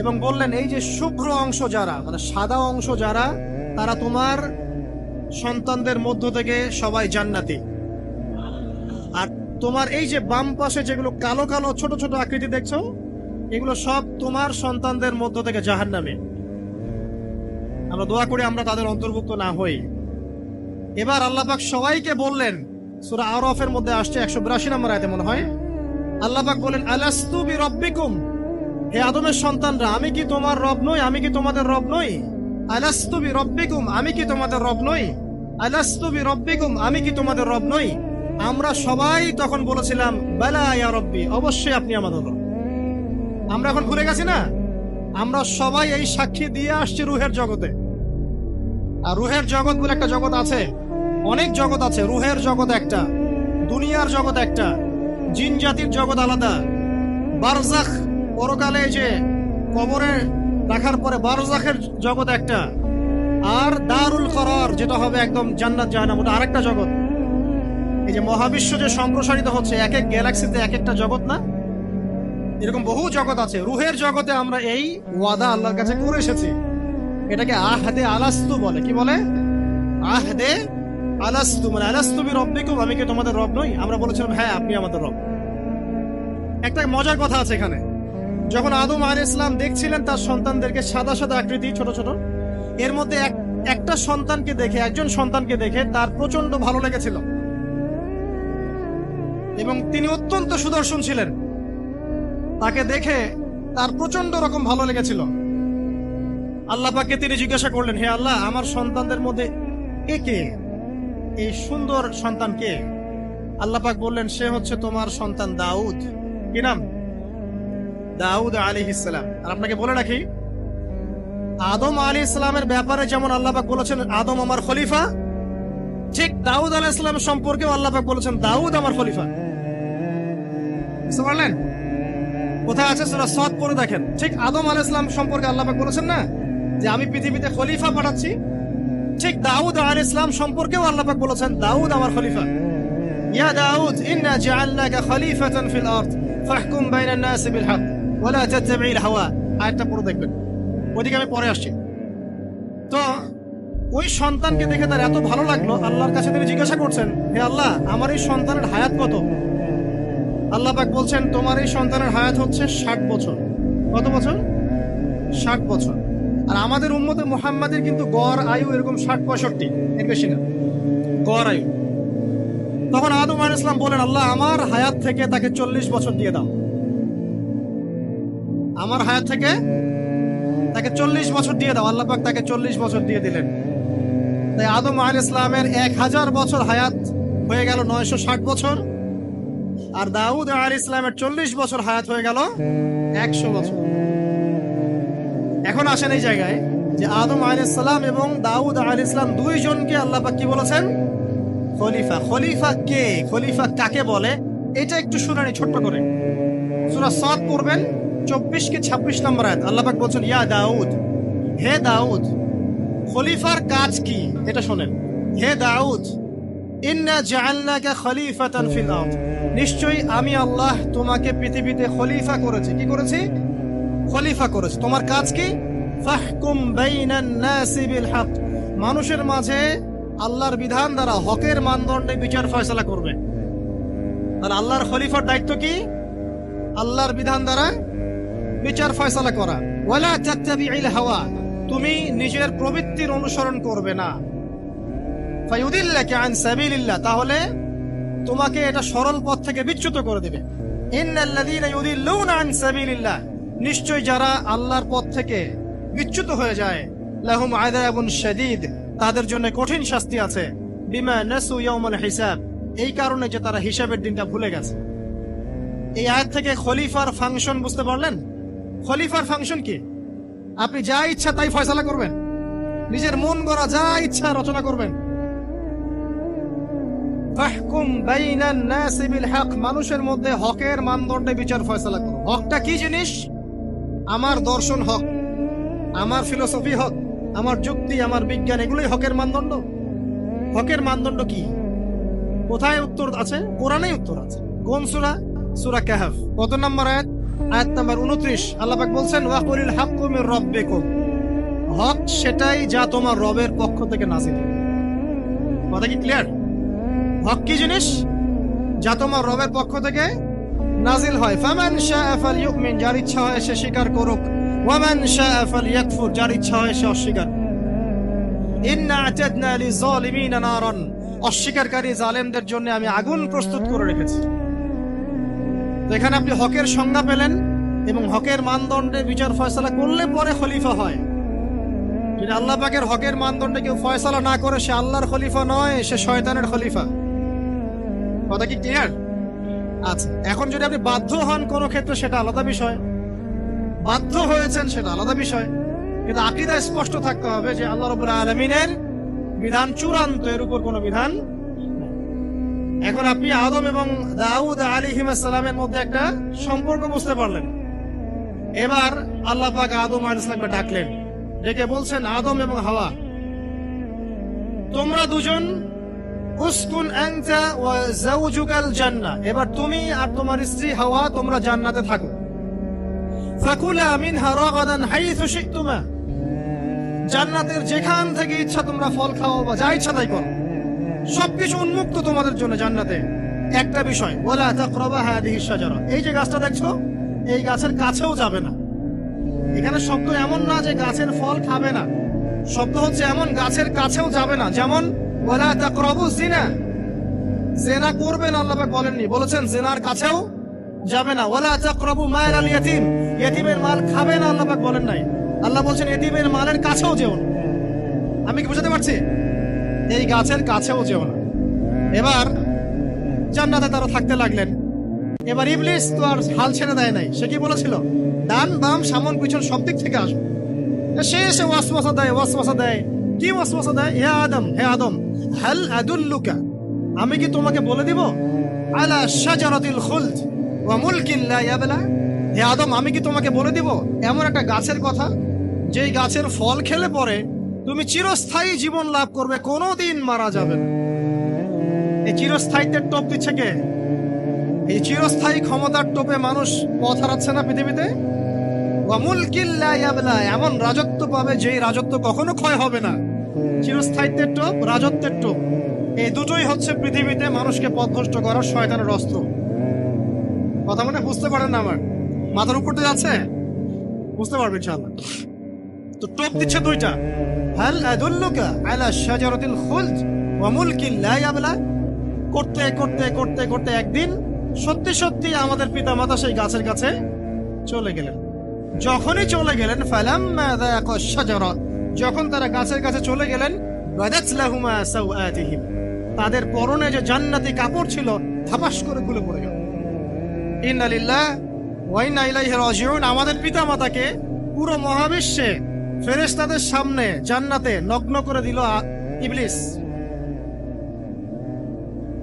এবং বললেন এই যে শুভ্র অংশ যারা, মানে সাদা অংশ যারা, তারা তোমার সন্তানদের মধ্য থেকে সবাই জান্নাতি। আর তোমার এই যে বাম পাশে যেগুলো কালো কালো ছোট ছোট আকৃতি দেখছো, এগুলো সব তোমার সন্তানদের মধ্য থেকে জাহান্নামী। আমরা দোয়া করি আমরা তাদের অন্তর্ভুক্ত না হই। এবার আল্লাহ পাক সবাইকে বললেন, সূরা আরাফের মধ্যে আসছে 182 নম্বর আয়াতে মনে হয়, আল্লাহ পাক বলেন আলাস্তু বিরাব্বিকুম, হে আদমের সন্তানরা আমি কি তোমার রব নই? আমি কি তোমাদের রব নই? আলাস্তু বিরাব্বিকুম, আমি কি তোমাদের রব নই? আলাস্তু বিরাব্বিকুম, আমি কি তোমাদের রব নই? আমরা সবাই তখন বলেছিলাম বালা ইয়া রব্বি, অবশ্যই আপনি আমাদের রব। আমরা এখন ভুলে গেছি না? আমরা সবাই এই সাক্ষী দিয়ে আসছি রুহের জগতে। আর রুহের জগৎ বলে একটা জগৎ আছে, অনেক জগৎ আছে। রুহের জগৎ একটা, দুনিয়ার জগৎ একটা, জিন জাতির জগৎ আলাদা, বারজাখ পরকালে যে কবরে রাখার পরে বারজাখের জগৎ একটা, আর দারুল করার যেটা হবে একদম জান্নাত জাহান্নাম, ওটা আরেকটা জগৎ। এই যে মহাবিশ্ব যে সম্প্রসারিত হচ্ছে, এক এক গ্যালাক্সিতে এক একটা জগৎ না, এরকম বহু জগৎ আছে। রুহের জগতে আমরা এই ওয়াদা আল্লাহর কাছে করে এসেছি। এটাকে আহদে আলাস্তু বলে। কি বলে? আহদে আলাস্তু, মানে আলাস্তু বিরাব্বিকুম, আমি কি তোমাদের রব নই? আমরা বলেছিলাম হ্যাঁ আপনি আমাদের রব। একটা মজার কথা আছে এখানে, যখন আদম আলাইহিস সালাম দেখছিলেন তার সন্তানদেরকে সাদা সাদা আকৃতি ছোট ছোট, এর মধ্যে একটা সন্তানকে দেখে, একজন সন্তানকে দেখে তার প্রচন্ড ভালো লেগেছিল এবং তিনি অত্যন্ত সুদর্শন ছিলেন। তাকে দেখে তার প্রচন্ড রকম ভালো লেগেছিল। আল্লাহ পাককে তিনি জিজ্ঞাসা করলেন, হে আল্লাহ, আমার সন্তানদের মধ্যে কে, এই সুন্দর সন্তান কে? আল্লাহ পাক বললেন সে হচ্ছে তোমার সন্তান দাউদ। কি নাম? দাউদ আলাইহিস সালাম। আর আপনাকে বলে রাখি, আদম আলাইহিস সালামের ব্যাপারে যেমন আল্লাহ পাক বলেছেন আদম আমার খলিফা, ঠিক দাউদ আলাইহিস সালাম সম্পর্কেও আল্লাহ পাক বলেছেন দাউদ আমার খলিফা। বুঝতে পারলেন? কোথায় আছে? সূরা সাদ পড়ে দেখেন। ঠিক আদম আলাইহিস সালাম সম্পর্কে আল্লাহ পাক বলেছেন না যে আমি পৃথিবীতে খলিফা পাঠাচ্ছি, ঠিক দাউদ আলাইহিস সালাম সম্পর্কেও আল্লাহ পাক বলেছেন দাউদ আমার খলিফা। ইয়া দাউদ ইন্না জাআলনাকা খলিফাতান ফিল আরদ ফাহকুম বাইনান নাস বিল হক ওয়া লা তাত্তাবি'ল হাওয়া। আয়াতটা পড়ে দেখবেন, ওইদিকে আমি পরে আসছি। তো ওই সন্তানকে দেখে তার এত ভালো লাগলো, আল্লাহর কাছে তিনি জিজ্ঞাসা করছেন, হে আল্লাহ, আমার এই সন্তানের হায়াত কত? আল্লাহ পাক বলছেন তোমার এই সন্তানের হায়াত হচ্ছে 60 বছর। কত বছর? 60 বছর। আর আমাদের উম্মতে মুহাম্মাদের কিন্তু গড় আয়ু এরকম 60-65, এর বেশি না গড় আয়ু। তখন আদম আলাইহিস সালাম বলেন, আল্লাহ আমার হায়াত থেকে তাকে 40 বছর দিয়ে দাও। আমার হায়াত থেকে তাকে 40 বছর দিয়ে দাও। আল্লাহ পাক তাকে 40 বছর দিয়ে দিলেন। তাই আদম আলাইহিস সালামের 1000 বছর হায়াত হয়ে গেল 960 বছর, আর দাউদ আলাইহিস সালামের 40 বছর হায়াত হয়ে গেল 100 বছর। এখন আসেন এই জায়গায় যে আদম আলাইহিস সালাম এবং দাউদ আলাইহিস সালাম দুইজনকে আল্লাহ পাক কি বলেছেন? খলিফা। খলিফা কে? খলিফা কাকে বলে? এটা একটু শুনানি ছোট্ট করে। সূরা সাদ পড়বেন 24 কি 26 নম্বর আয়াত। আল্লাহ পাক বলছেন, ইয়া দাউদ, হে দাউদ, খলিফার কাজ কি এটা শোনেন। হে দাউদ, ইন্না জাআলনাকা খলিফাতান ফিল আরদ, নিশ্চয়ই আমি আল্লাহ তোমাকে পৃথিবীতে খলিফা করেছি। কি করেছি? খলিফা করেছি। তোমার কাজ কি? ফাহকুম বাইনান নাসি বিল হক, মানুষের মাঝে আল্লাহর বিধান দ্বারা হকের মানদণ্ডে বিচার ফয়সালা করবে। তাহলে আল্লাহর খলিফার দায়িত্ব কি? আল্লাহর বিধান দ্বারা বিচার ফয়সালা করা। ওয়ালা তাত্তাবিউল হাওয়া, তুমি নিজের প্রবৃত্তির অনুসরণ করবে না। ফায়ুদিল্লাকা আন সাবিলিল্লাহ, তাহলে তোমাকে এটা সরল পথ থেকে বিচ্যুত করে দেবে। ইন্নাল্লাযীনা ইউদিল্লুনা আন সাবিলিল্লাহ, নিশ্চয় যারা আল্লাহর পথ থেকে বিচ্যুত হয়ে যায়, লাহুম আযাবুন শাদীদ, তাদের জন্য কঠিন শাস্তি আছে। বিমা নাসু ইয়াউমুল হিসাব, এই কারণে যে তারা হিসাবের দিনটা ভুলে গেছে। এই আয়াত থেকে খলিফার ফাংশন বুঝতে পারলেন? খলিফার ফাংশন কি? আপনি যা ইচ্ছা তাই ফয়সালা করবেন, নিজের মন গড়া যা ইচ্ছা রচনা করবেন। ফাহকুম বাইনান নাসি বিল হক, মানুষের মধ্যে হকের মানদণ্ডে বিচার ফয়সালা করো। হকটা কি জিনিস? আমার দর্শন হক, আমার ফিলোসফি হক, আমার যুক্তি, আমার বিজ্ঞান, এগুলোই হকের মানদণ্ড। হকের মানদণ্ড কি? কোথায় উত্তর আছে? কোরআনেই উত্তর আছে। কোন সূরা? সূরা কাহফ। কত নম্বর আয়াত? আয়াত নাম্বার 29। আল্লাহ পাক বলছেন, ওয়াকুলিল হাক্কু মির রাব্বিকুম, হক সেটাই যা তোমার রবের পক্ষ থেকে নাযিল। কথা কি ক্লিয়ার? হক কি জিনিস? যা তোমার রবের পক্ষ থেকে নাযিল হয়। ফামান শাআ ফালইউমিন, যার ইচ্ছা হয় সে স্বীকার করুক। ওয়ামান শাআ ফালইয়াকফুর, যার ইচ্ছা হয় সে অস্বীকার। ইন্না আ'তাদনা লিযালিমিনা নারান, অস্বীকারী জালেমদের জন্য আমি আগুন প্রস্তুত করে রেখেছি। তো এখানে আপনি হকের সংজ্ঞা পেলেন এবং হকের মানদণ্ডে বিচার ফয়সালা করলে পরে খলিফা হয়। যদি আল্লাহ পাকের হকের মানদণ্ডে কেউ ফয়সালা না করে, সে আল্লাহর খলিফা নয়, সে শয়তানের খলিফা। কথা কি ক্লিয়ার? আচ্ছা, এখন যদি আপনি বাধ্য হন কোনো ক্ষেত্রে, সেটা আলাদা বিষয়। বাধ্য হয়েছেন সেটা আলাদা বিষয়, কিন্তু আকীদা স্পষ্ট থাকতে হবে যে আল্লাহ রাব্বুল আলামিনের বিধান চূড়ান্ত, এর উপর কোনো বিধান। এখন আপনি আদম এবং দাউদ আলাইহিস সালামের মধ্যে একটা সম্পর্ক বুঝতে পারলেন। এবার আল্লাহ পাক আদম আলাইহিস সালামকে ডাকলেন, ডেকে বলছেন, আদম এবং হাওয়া, তোমরা দুজন উসকুন আনতা ওয়া যাওজুকাল জান্নাহ, এবার তুমি আর তোমার স্ত্রী হাওয়া তোমরা জান্নাতে থাকো। ফাকুলা মিনহা রাগাদান হাইথু শি'তুমা, জান্নাতের যেখান থেকে ইচ্ছা তোমরা ফল খাও বা যা ইচ্ছা তাই করো, সবকিছু উন্মুক্ত তোমাদের জন্য জান্নাতে। একটা বিষয়, ওয়ালা তাকরাবা হাদিহি শাজারা, এই যে গাছটা দেখছো, এই গাছের কাছেও যাবে না। এখানে শব্দ এমন না যে গাছের ফল খাবে না, শব্দ হচ্ছে এমন গাছের কাছেও যাবে না। যেমন ওয়ালা তাকরাবু জিনা, জিনা করবে না আল্লাহ পাক বলেননি, বলেছেন জিনার কাছেও যাবে না। ওয়ালা তাকরাবু মালাল ইয়াতীম, ইয়াতীমের মাল খাবে না আল্লাহ পাক বলেন নাই। আল্লাহ বলছেন ইয়াতীমের মালের কাছেও যেও না। আমি কি বুঝাতে পারছি? এই গাছের কাছেও যেও না। এবার জান্নাতে তারা থাকতে লাগলেন। এবার ইবলিস তো আর হাল ছেড়ে দেয় নাই। সে কি বলেছিল? ডান বাম সামন পিছন সব দিক থেকে আসবে। সে এসে ওয়াসওয়াসা দেয়। কি ওয়াসওয়াসা দেয়? হে আদম, হাল আদুল্লুকা, আমি কি তোমাকে বলে দিব, আলা শাজারাতিল খুলদ ওয়া মুলকিন লা ইয়াবলা, হে আদম আমি কি তোমাকে বলে দিব এমন একটা গাছের কথা, যেই গাছের ফল খেলে পরে তুমি চিরস্থায়ী জীবন লাভ করবে, কোনোদিন মারা যাবে না। এই চিরস্থায়িত্বের টোপ দিচ্ছে কে? এই চিরস্থায়ী ক্ষমতার টোপে মানুষ পথ হারাচ্ছে না পৃথিবীতে। ওয়া মুলকিন লা ইয়াবলা, এমন রাজত্ব পাবে যেই রাজত্ব কখনো ক্ষয় হবে না। চিরস্থায়িত্বের টোপ, রাজত্বের টোপ, এই দুটোই হচ্ছে পৃথিবীতে মানুষকে পথভ্রষ্ট করার শয়তানের অস্ত্র। কথা মানে বুঝতে পারেন না? আমার মাথার উপর দিয়ে যাচ্ছে, বুঝতে পারবেন ইনশাআল্লাহ। তো টোপ দিচ্ছে দুইটা, হাল আদুল্লুকা আলা শাজারাতিল খুলদ ওয়া মুলকিন লা ইয়াবলা। করতে করতে করতে করতে একদিন সত্যি সত্যি আমাদের পিতামাতা সেই গাছের কাছে চলে গেলেন। যখনই চলে গেলেন ফালাম্মা যাqa আশ-শাজারা, যখন তারা গাছের কাছে চলে গেলেন, বাদাত লাহুমা সাওআতিহিম, তাদের পরনে যে জান্নাতি কাপড় ছিল ধাপাস করে খুলে পড়ে গেল। ইন্না লিল্লাহি ওয়া ইন্না ইলাইহি রাজিউন। আমাদের পিতামাতাকে পুরো মহাবিশ্বে ফেরেশতাদের সামনে জান্নাতে নগ্ন করে দিল ইবলিস।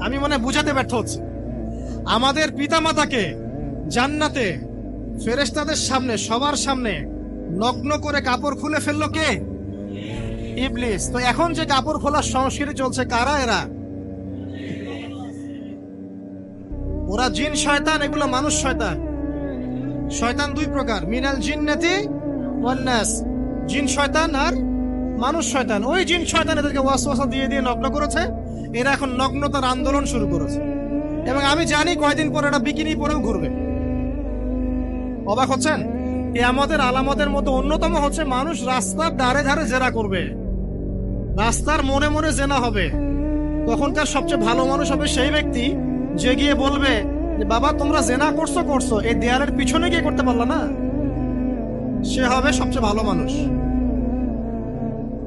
আমি মনে বুঝাতে ব্যর্থ হচ্ছি। আমাদের পিতামাতাকে জান্নাতে ফেরেশতাদের সামনে, সবার সামনে নগ্ন করে কাপড় খুলে ফেললো কে? ইবলিস। তো এখন যে কাপড় খোলার সংস্কৃতি চলছে, কারা এরা? ওরা জিন শয়তান, এগুলো মানুষ শয়তান। শয়তান দুই প্রকার, মিনাল জিন্নাতি ওয়ান নাস, জিন শয়তান আর মানুষ শয়তান। ওই জিন শয়তান এদেরকে ওয়াসওয়াসা দিয়ে দিয়ে নগ্ন করেছে। এরা এখন নগ্নতার আন্দোলন শুরু করেছে, এবং আমি জানি কয়দিন পর এটা বিকিনি পরেও ঘুরবে। অবাক হচ্ছেন? কিয়ামতের আলামতের মতো অন্যতম হচ্ছে মানুষ রাস্তার ধারে ধারে জেনা করবে, রাস্তার মনে মনে জেনা হবে। তখনকার সবচেয়ে ভালো মানুষ হবে সেই ব্যক্তি যে গিয়ে বলবে যে বাবা তোমরা জেনা করছো, এই দেয়ালের পিছনে গিয়ে করতে পারলা না। সে হবে সবচেয়ে ভালো মানুষ।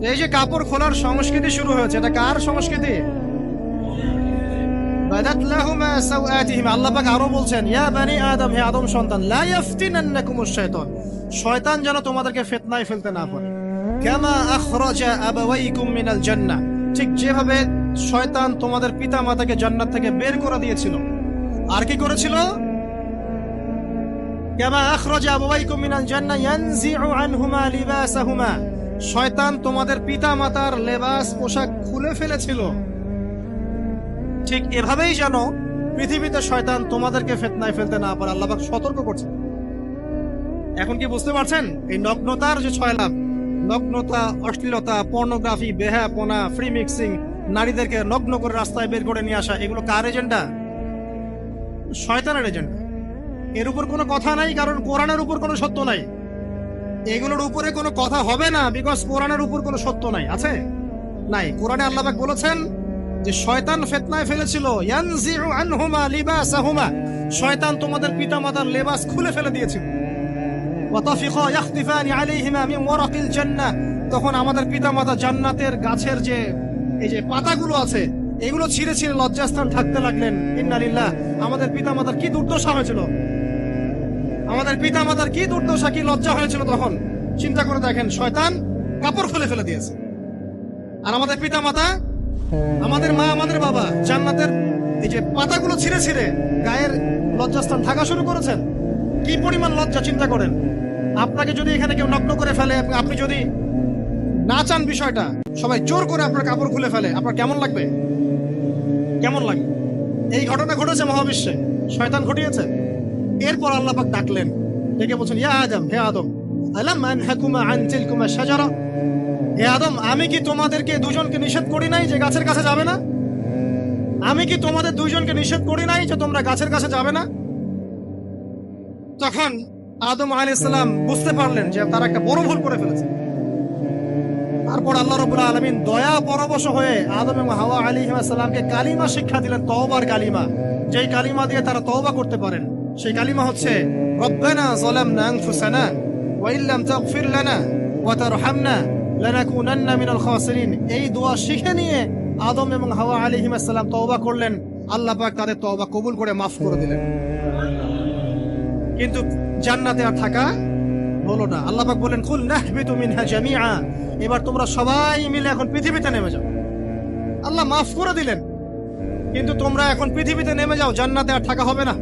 এই যে কাপড় খোলার সংস্কৃতি শুরু হয়েছে, এটা কার সংস্কৃতি? বাদাত লাহুমা সাওআতিহিম। আল্লাহ পাক আরো বলছেন, ইয়া বানি আদম, হে আদম সন্তান, লা ইয়াফতিনান্নাকুমুশ শাইতান, শয়তান যেন তোমাদেরকে ফিতনায় ফেলতে না পারে। কামা আখরাজা আবাওয়াইকুম মিনাল জান্নাহ, ঠিক যেভাবে শয়তান তোমাদের পিতামাতাকে জান্নাত থেকে বের করে দিয়েছিল। আর কি করেছিল? কামা আখরাজা আবাওয়াইকুম মিনাল জান্নাহ ইয়ানজিউ আনহুমা লিবাসাহুমা, শয়তান তোমাদের পিতামাতার লেবাস পোশাক খুলে ফেলেছিল। ঠিক এভাবেই যেন পৃথিবীতে শয়তান তোমাদেরকে ফিতনায় ফেলতে না পারে, আল্লাহ পাক সতর্ক করছেন। এখন কি বুঝতে পারছেন? এই নগ্নতার যে ছয় লাভ, নগ্নতা, অশ্লীলতা, পর্নোগ্রাফি, বেহায়াপনা, ফ্রি মিক্সিং, নারীদেরকে নগ্ন করে রাস্তায় বের করে নিয়ে আসা, এগুলো কার এজেন্ডা? শয়তানের এজেন্ডা। এর উপর কোনো কথা নাই, কারণ কোরআনের উপর কোনো সত্য নাই। এগুলোর উপরে কোনো কথা হবে না, বিকজ কোরআনের উপর কোনো সত্য নাই। আছে? নাই। কোরআনে আল্লাহ পাক বলেছেন যে শয়তান ফিতনায় ফেলেছিল, ইয়ানজিউ আনহুমা লিবাসাহুমা, শয়তান তোমাদের পিতামাতার লেবাস খুলে ফেলে দিয়েছিল। ওয়াতাফিকা ইয়াখতিফানি আলাইহিমা মিন ওয়ারাকিল জান্নাহ, তখন আমাদের পিতামাতা জান্নাতের গাছের যে এই যে পাতাগুলো আছে এগুলো ছিঁড়ে ছিঁড়ে লজ্জাস্থান থাকতে লাগলেন। ইন্না লিল্লাহ। আমাদের পিতামাতার কি দুর্দশা হয়েছিল, আমাদের পিতামাতার কি দুর্দশা, কি লজ্জা হয়েছিল তখন। চিন্তা করে দেখেন, শয়তান কাপড় খুলে ফেলে দিয়েছে, আর আমাদের পিতামাতা, আমাদের মা, আমাদের বাবা জান্নাতের এই যে পাতাগুলো ছিঁড়ে ছিঁড়ে গায়ের লজ্জাস্থান থাকা শুরু করেছেন। কি পরিমাণ লজ্জা চিন্তা করেন। আপনাকে যদি এখানে কেউ নগ্ন করে ফেলে, আপনি যদি না চান বিষয়টা, সবাই জোর করে আপনার কাপড় খুলে ফেলে, আপনার কেমন লাগবে? কেমন লাগবে? এই ঘটনা ঘটেছে মহাবিশ্বে, শয়তান ঘটিয়েছে। এরপর আল্লাহ পাক ডাকলেন, ডেকে বলছেন, ইয়া আদম, হে আদম, আলাম আনহাকুমা আন তিলকুমা শাজারা, হে আদম, আমি কি তোমাদেরকে দুজনকে নিষেধ করি নাই যে গাছের কাছে যাবে না? আমি কি তোমাদের দুইজনকে নিষেধ করি নাই যে তোমরা গাছের কাছে যাবে না? তখন আদম আলাইহিস সালাম বুঝতে পারলেন যে তারা একটা বড় ভুল করে ফেলেছে। তারপর আল্লাহ রাব্বুল আলামিন দয়া পরবশ হয়ে আদম এবং হাওয়া আলাইহিস সালামকে কালিমা শিক্ষা দিলেন, তওবার কালিমা, যেই কালিমা দিয়ে তারা তওবা করতে পারেন। সেই কালিমা হচ্ছে রব্বানা যালামনা আনফুসানা ওয়া ইল্লাম তাগফির লানা ওয়া তারহামনা লানাকুনান্না মিনাল খাসিরিন। এই দোয়া শিখে নিয়ে আদম এবং হাওয়া আলাইহিস সালাম তওবা করলেন। আল্লাহ পাক তাদের তওবা কবুল করে মাফ করে দিলেন। কিন্তু জান্নাতে আর থাকা হলো না। আল্লাহ পাক বলেন, কুল নাহবিতু মিনহা জামিআ, এবার তোমরা সবাই মিলে এখন পৃথিবীতে নেমে যাও। আল্লাহ মাফ করে দিলেন, কিন্তু তোমরা এখন পৃথিবীতে নেমে যাও, জান্নাতে আর থাকা হবে না।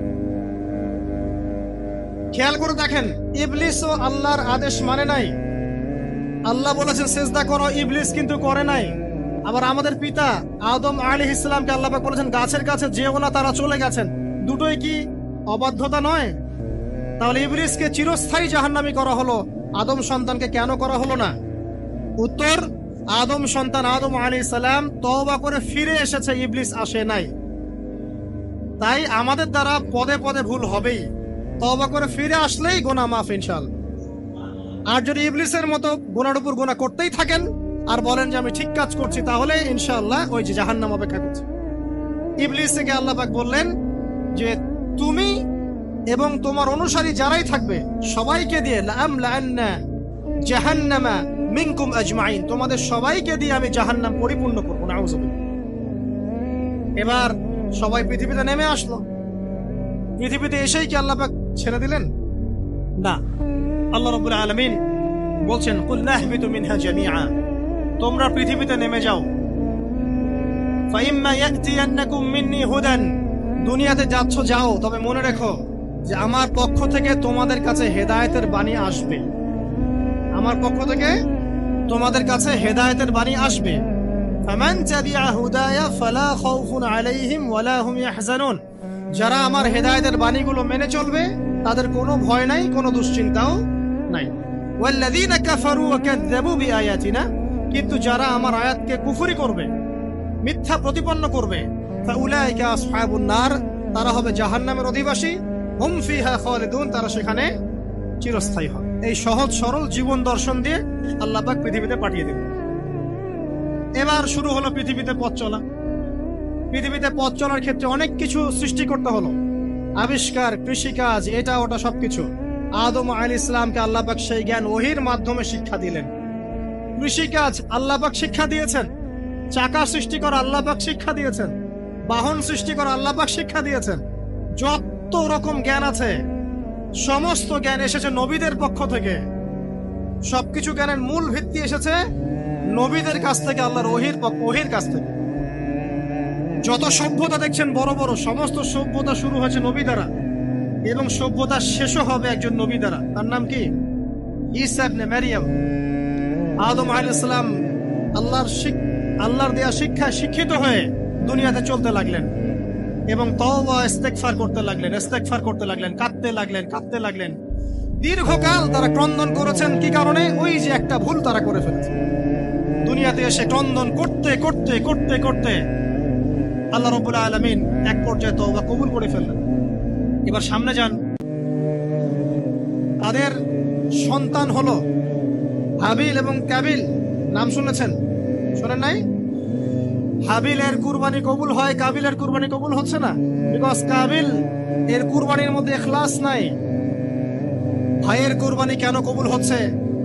খেয়াল করে দেখেন, ইবলিসও আল্লাহর আদেশ মানে নাই। আল্লাহ বলেছেন সিজদা করো, ইবলিস কিন্তু করে নাই। আবার আমাদের পিতা আদম আলাইহিস সালামকে আল্লাহ পাক বলেছেন গাছের কাছে যেও না, তারা চলে গেছেন। দুটোই কি অবাধ্যতা নয়? তাহলে ইবলিসকে চিরস্থায়ী জাহান্নামী করা হলো, আদম সন্তানকে কেন করা হলো না? উত্তর, আদম সন্তান আদম আলাইহিস সালাম তওবা করে ফিরে এসেছে, ইবলিস আসে নাই। তাই আমাদের দ্বারা পদে পদে ভুল হবেই, তওবা করে ফিরে আসলেই গুনাহ মাফ ইনশাআল্লাহ। আর যদি ইবলিসের মতো গুনার উপর গুনাহ করতেই থাকেন আর বলেন যে আমি ঠিক কাজ করছি, তাহলে ইনশাআল্লাহ ওই যে জাহান্নাম অপেক্ষা করছে। ইবলিসকে আল্লাহ পাক বললেন যে তুমি এবং তোমার অনুসারী যারাই থাকবে সবাইকে দিয়ে লাআমলাআন্না জাহান্নামা মিনকুম আজমাইন, তোমাদের সবাইকে দিয়ে আমি জাহান্নাম পরিপূর্ণ করব। নাউযুবিল্লাহ। এবার সবাই পৃথিবীতে নেমে আসলো। পৃথিবীতে এসেই কি আল্লাহ পাক ছেড়ে দিলেন? না, আল্লাহ রাব্বুল আলামিন বলছেন কুল নাহবিতু মিনহা জামিআ, তোমরা পৃথিবীতে নেমে যাও। ফাইম্মা ইয়াতিয়ান্নাকুম মিন্নি হুদান, দুনিয়াতে যাচ্ছ যাও, তবে মনে রেখো যে আমার পক্ষ থেকে তোমাদের কাছে হেদায়েতের বাণী আসবে। আমার পক্ষ থেকে তোমাদের কাছে হেদায়েতের বাণী আসবে। ফামান তাবিআ হুদায়া ফালা খাউফুন আলাইহিম ওয়ালা হুম ইয়াহজানুন, যারা আমার হেদায়েতের বাণীগুলো মেনে চলবে তাদের কোনো ভয় নাই, কোনো দুশ্চিন্তাও নাই। ওয়াল্লাযীনা কাফারু ওয়া কাযযাবু বিআয়াতিনা, কিন্তু যারা আমার আয়াতকে কুফরি করবে, মিথ্যা প্রতিপন্ন করবে, ফাউলাইকা আসহাবুন নার, তারা হবে জাহান্নামের অধিবাসী। হুম ফিহা খালিদুন, তারা সেখানে চিরস্থায়ী হবে। এই সহজ সরল জীবন দর্শন দিয়ে আল্লাহ পাক পৃথিবীতে পাঠিয়ে দিলেন। এবার শুরু হলো পৃথিবীতে পথ চলা। পৃথিবীতে পথ চলার ক্ষেত্রে অনেক কিছু সৃষ্টি করতে হলো, আবিষ্কার, কৃষিকাজ, এটা ওটা সবকিছু। আদম আলাইহিস সালামকে আল্লাহ পাক সেই জ্ঞান ওহীর মাধ্যমে শিক্ষা দিলেন। কৃষিকাজ আল্লাহ পাক শিক্ষা দিয়েছেন, চাকা সৃষ্টি করা আল্লাহ পাক শিক্ষা দিয়েছেন, বাহন সৃষ্টি করা আল্লাহ পাক শিক্ষা দিয়েছেন। যত রকম জ্ঞান আছে সমস্ত জ্ঞান এসেছে নবীদের পক্ষ থেকে। সবকিছু জ্ঞানের মূল ভিত্তি এসেছে নবীদের কাছ থেকে, আল্লাহর ওহীর কাছ থেকে। যত সভ্যতা দেখছেন বড় বড়, সমস্ত সভ্যতা শুরু হয়েছে নবী দ্বারা, এবং সভ্যতা শেষও হবে একজন নবী দ্বারা। তার নাম কি? ঈসা ইবনে মারইয়াম। আদম আলাইহিস সালাম আল্লাহর দেয়া শিক্ষায় শিক্ষিত হয়ে দুনিয়াতে চলতে লাগলেন এবং তওবা ইস্তেগফার করতে লাগলেন, কাঁদতে লাগলেন। দীর্ঘকাল তারা ক্রন্দন করেছেন। কি কারণে? ওই যে একটা ভুল তারা করে ফেলেছে। দুনিয়াতে এসে ক্রন্দন করতে আল্লাহ রাব্বুল আলামিন এক পর্যায়ে তওবা কবুল করে ফেললেন। এবার সামনে যান। তাদের সন্তান হলো হাবিল এবং কাবিল। নাম শুনেছেন? শোনেন নাই? হাবিলের কুরবানি কবুল হয়, কাবিলের কুরবানি কবুল হচ্ছে না। বিকজ কাবিল এর কুরবানির মধ্যে ইখলাস নাই। ভাইয়ের কুরবানি কেন কবুল হচ্ছে,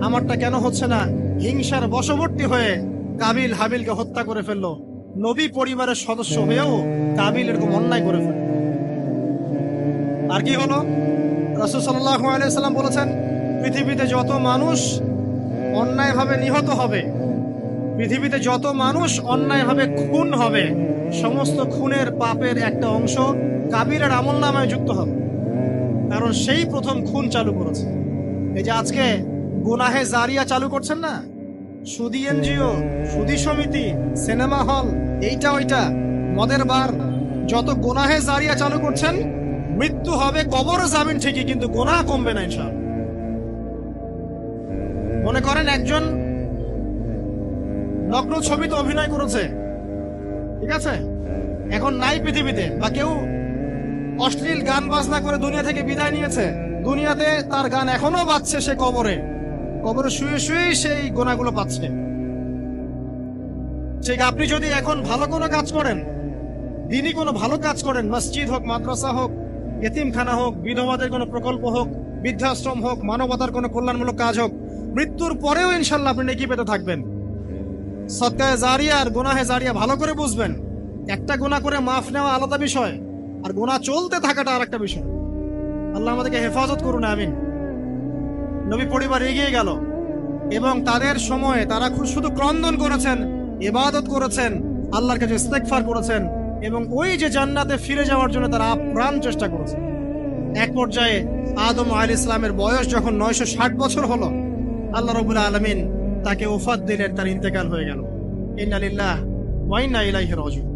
আমারটা কেন হচ্ছে না? হিংসার বশবর্তী হয়ে কাবিল হাবিলকে হত্যা করে ফেললো। নবী পরিবারের সদস্য হয়েও কাবিল এরকম অন্যায় করে ফেলল। আর কি হলো? রাসূল সাল্লাল্লাহু আলাইহি সাল্লাম বলেছেন, পৃথিবীতে যত মানুষ অন্যায়ভাবে নিহত হবে, পৃথিবীতে যত মানুষ অন্যায়ভাবে খুন হবে, সমস্ত খুনের পাপের একটা অংশ কাবিলের আমলনামায় যুক্ত হবে। কারণ সেই প্রথম খুন চালু করেছে। এই যে আজকে গুনাহে জারিয়া চালু করছেন না, সুদী এনজিও, সুদী সমিতি, সিনেমা হল, এইটা ওইটা, মদের বার, যত গুনাহে জারিয়া চালু করছেন, মৃত্যু হবে, কবর যাবেন ঠিকই, কিন্তু গুনাহ কমবে না ইনশাআল্লাহ। মনে করেন একজন নগ্ন ছবিতে অভিনয় করেছে, ঠিক আছে, এখন নাই পৃথিবীতে, বা কেউ অশ্লীল গান বাজনা করে দুনিয়া থেকে বিদায় নিয়েছে, দুনিয়াতে তার গান এখনো বাজছে, সে কবরে শুয়ে শুয়ে সেই গোনাগুলো পাচ্ছে। ঠিক আপনি যদি এখন ভালো কোনো কাজ করেন, দিনই কোনো ভালো কাজ করেন, মসজিদ হোক, মাদ্রাসা হোক, এতিমখানা হোক, বিধবাদের কোনো প্রকল্প হোক, বৃদ্ধাশ্রম হোক, মানবতার কোনো কল্যাণমূলক কাজ হোক, মৃত্যুর পরেও ইনশাল্লাহ আপনি নেকি পেতে থাকবেন। সদকায়ে জারিয়া আর গুনাহে জারিয়া ভালো করে বুঝবেন। একটা গুনাহ করে মাফ নেওয়া আলাদা বিষয়, আর গুনাহ চলতে থাকাটা আরেকটা বিষয়। আল্লাহ আমাদেরকে হেফাজত করুন, আমিন। নবী পরিবার এগিয়ে গেল এবং তাদের সময়ে তারা শুধু ক্রন্দন করেছেন, ইবাদত করেছেন, আল্লাহর কাছে ইস্তেগফার করেছেন এবং ওই যে জান্নাতে ফিরে যাওয়ার জন্য তারা আপ্রাণ চেষ্টা করেছেন। এক পর্যায়ে আদম আলাইহিস সালামের বয়স যখন 960 বছর হলো, আল্লাহ রাব্বুল আলামিন তাকে ওফাত দিলেন, তার ইন্তেকাল হয়ে গেল। ইন্না লিল্লাহি ওয়া ইন্না ইলাইহি রাজিউন।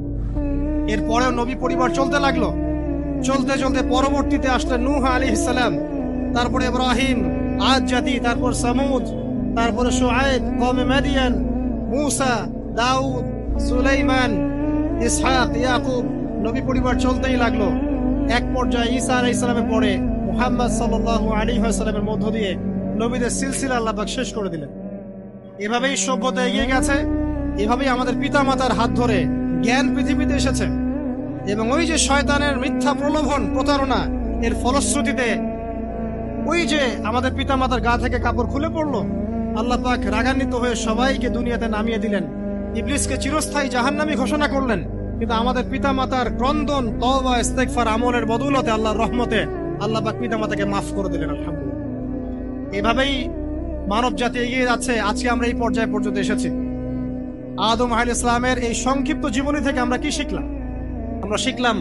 এরপরেও নবী পরিবার চলতে লাগলো। চলতে চলতে পরবর্তীতে আসলেন নূহ আলাইহিস সালাম, তারপরে ইব্রাহিম, আদ জাতি, তারপর সামুদ, তারপরে শুআয়ব, কওমে মাদিয়ান, মূসা, দাউদ, সুলাইমান, ইসহাক, ইয়াকুব। নবী পরিবার চলতেই লাগলো। এক পর্যায়ে ঈসা আলাইহিস সালামের পরে মুহাম্মদ সাল্লাল্লাহু আলাইহি ওয়াসাল্লামের মধ্য দিয়ে নবীদের সিলসিলা আল্লাহ পাক শেষ করে দিলেন। এভাবেই সভ্যতা এগিয়ে গেছে, এভাবেই আমাদের পিতামাতার হাত ধরে জ্ঞান পৃথিবীতে এসেছে। এবং ওই যে শয়তানের মিথ্যা প্রলোভন, প্রতারণা, এর ফলশ্রুতিতে ওই যে আমাদের পিতামাতার গা থেকে কাপড় খুলে পড়লো, আল্লাহ পাক রাগান্বিত হয়ে সবাইকে দুনিয়াতে নামিয়ে দিলেন, ইবলিসকে চিরস্থায়ী জাহান্নামী ঘোষণা করলেন। কিন্তু আমাদের পিতামাতার ক্রন্দন, তওবা, ইস্তেগফার আমলের বদৌলতে আল্লাহর রহমতে আল্লাহ পাক পিতামাতাকে মাফ করে দিলেন, আলহামদুলিল্লাহ। এভাবেই মানব জাতি এগিয়ে যাচ্ছে। আজকে আমরা এই পর্যায়ে পর্যন্ত এসেছি। আদম আলাইহিস সালামের এই সংক্ষিপ্ত জীবনী থেকে আমরা কি শিখলাম? আমরা শিখলাম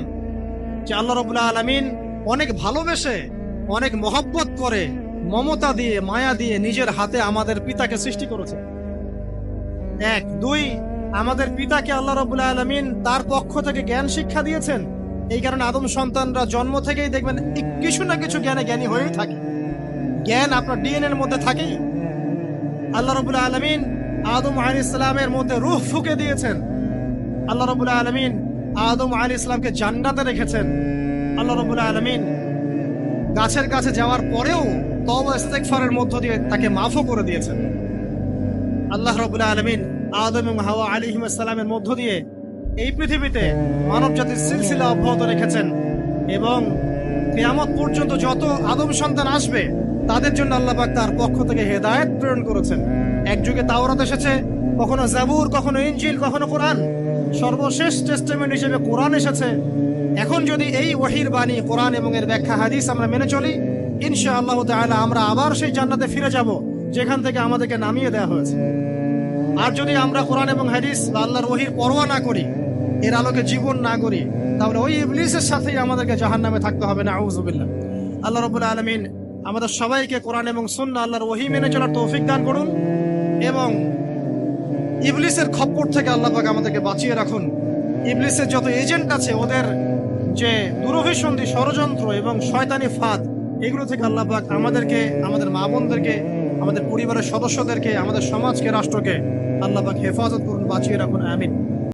যে আল্লাহ রাব্বুল আলামিন অনেক ভালোবেসে, অনেক মহব্বত করে, মমতা দিয়ে, মায়া দিয়ে নিজের হাতে আমাদের পিতাকে সৃষ্টি করেছে। এক, দুই, আমাদের পিতাকে আল্লাহ রাব্বুল আলামিন তার পক্ষ থেকে জ্ঞান শিক্ষা দিয়েছেন। এই কারণে আদম সন্তানরা জন্ম থেকেই দেখবেন কিছু না কিছু জ্ঞানে জ্ঞানী হয়েই থাকে। জ্ঞান আপনার ডিএনএ এর মধ্যে থাকেই। আল্লাহ রাব্বুল আলামিন আদম আলাইহিস সালামের মধ্যে রূহ ফুঁকে দিয়েছেন। আল্লাহ রাব্বুল আলামিন আদম আলাইহিস সালামকে জান্নাতে রেখেছেন। আল্লাহ রাব্বুল আলামিন গাছের কাছে যাওয়ার পরেও তওবা ইস্তেগফারের মধ্য দিয়ে তাকে মাফও করে দিয়েছেন। আল্লাহ রাব্বুল আলামিন আদম এবং হাওয়া আলাইহিস সালামের মধ্য দিয়ে এই পৃথিবীতে মানব জাতির সিলসিলা অব্যাহত রেখেছেন এবং কিয়ামত পর্যন্ত যত আদম সন্তান আসবে তাদের জন্য আল্লাহ পাক তার পক্ষ থেকে হেদায়েত প্রেরণ করেছেন। এক যুগে তাওরাত এসেছে, কখনো জাবুর, কখনো ইনজিল, কখনো কোরআন। সর্বশেষ টেস্টামেন্ট হিসেবে কোরআন এসেছে। এখন যদি এই ওহীর বাণী কোরআন এবং এর ব্যাখ্যা হাদিস আমরা মেনে চলি, ইনশাআল্লাহ তাআলা আমরা আবার সেই জান্নাতে ফিরে যাব যেখান থেকে আমাদেরকে নামিয়ে দেওয়া হয়েছে। আর যদি আমরা কোরআন এবং হাদিস বা আল্লাহর ওহীর পরোয়া না করি, এর আলোকে জীবন না করি, তাহলে ওই ইবলিসের সাথেই আমাদেরকে জাহান্নামে থাকতে হবে। নাউযুবিল্লাহ। আল্লাহ রাব্বুল আলামিন আমাদের সবাইকে কোরআন এবং সুন্নাহ, আল্লাহর ওহী মেনে চলার তৌফিক দান করুন এবং ইবলিসের খপ্পর থেকে আল্লাহ পাক আমাদেরকে বাঁচিয়ে রাখুন। ইবলিসের যত এজেন্ট আছে, ওদের যে দুরভিসন্ধি, ষড়যন্ত্র এবং শয়তানি ফাঁদ, এগুলো থেকে আল্লাহ পাক আমাদেরকে, আমাদের মা বোনদেরকে, আমাদের পরিবারের সদস্যদেরকে, আমাদের সমাজকে, রাষ্ট্রকে আল্লাহ পাক হেফাজত করুন, বাঁচিয়ে রাখুন। আমিন।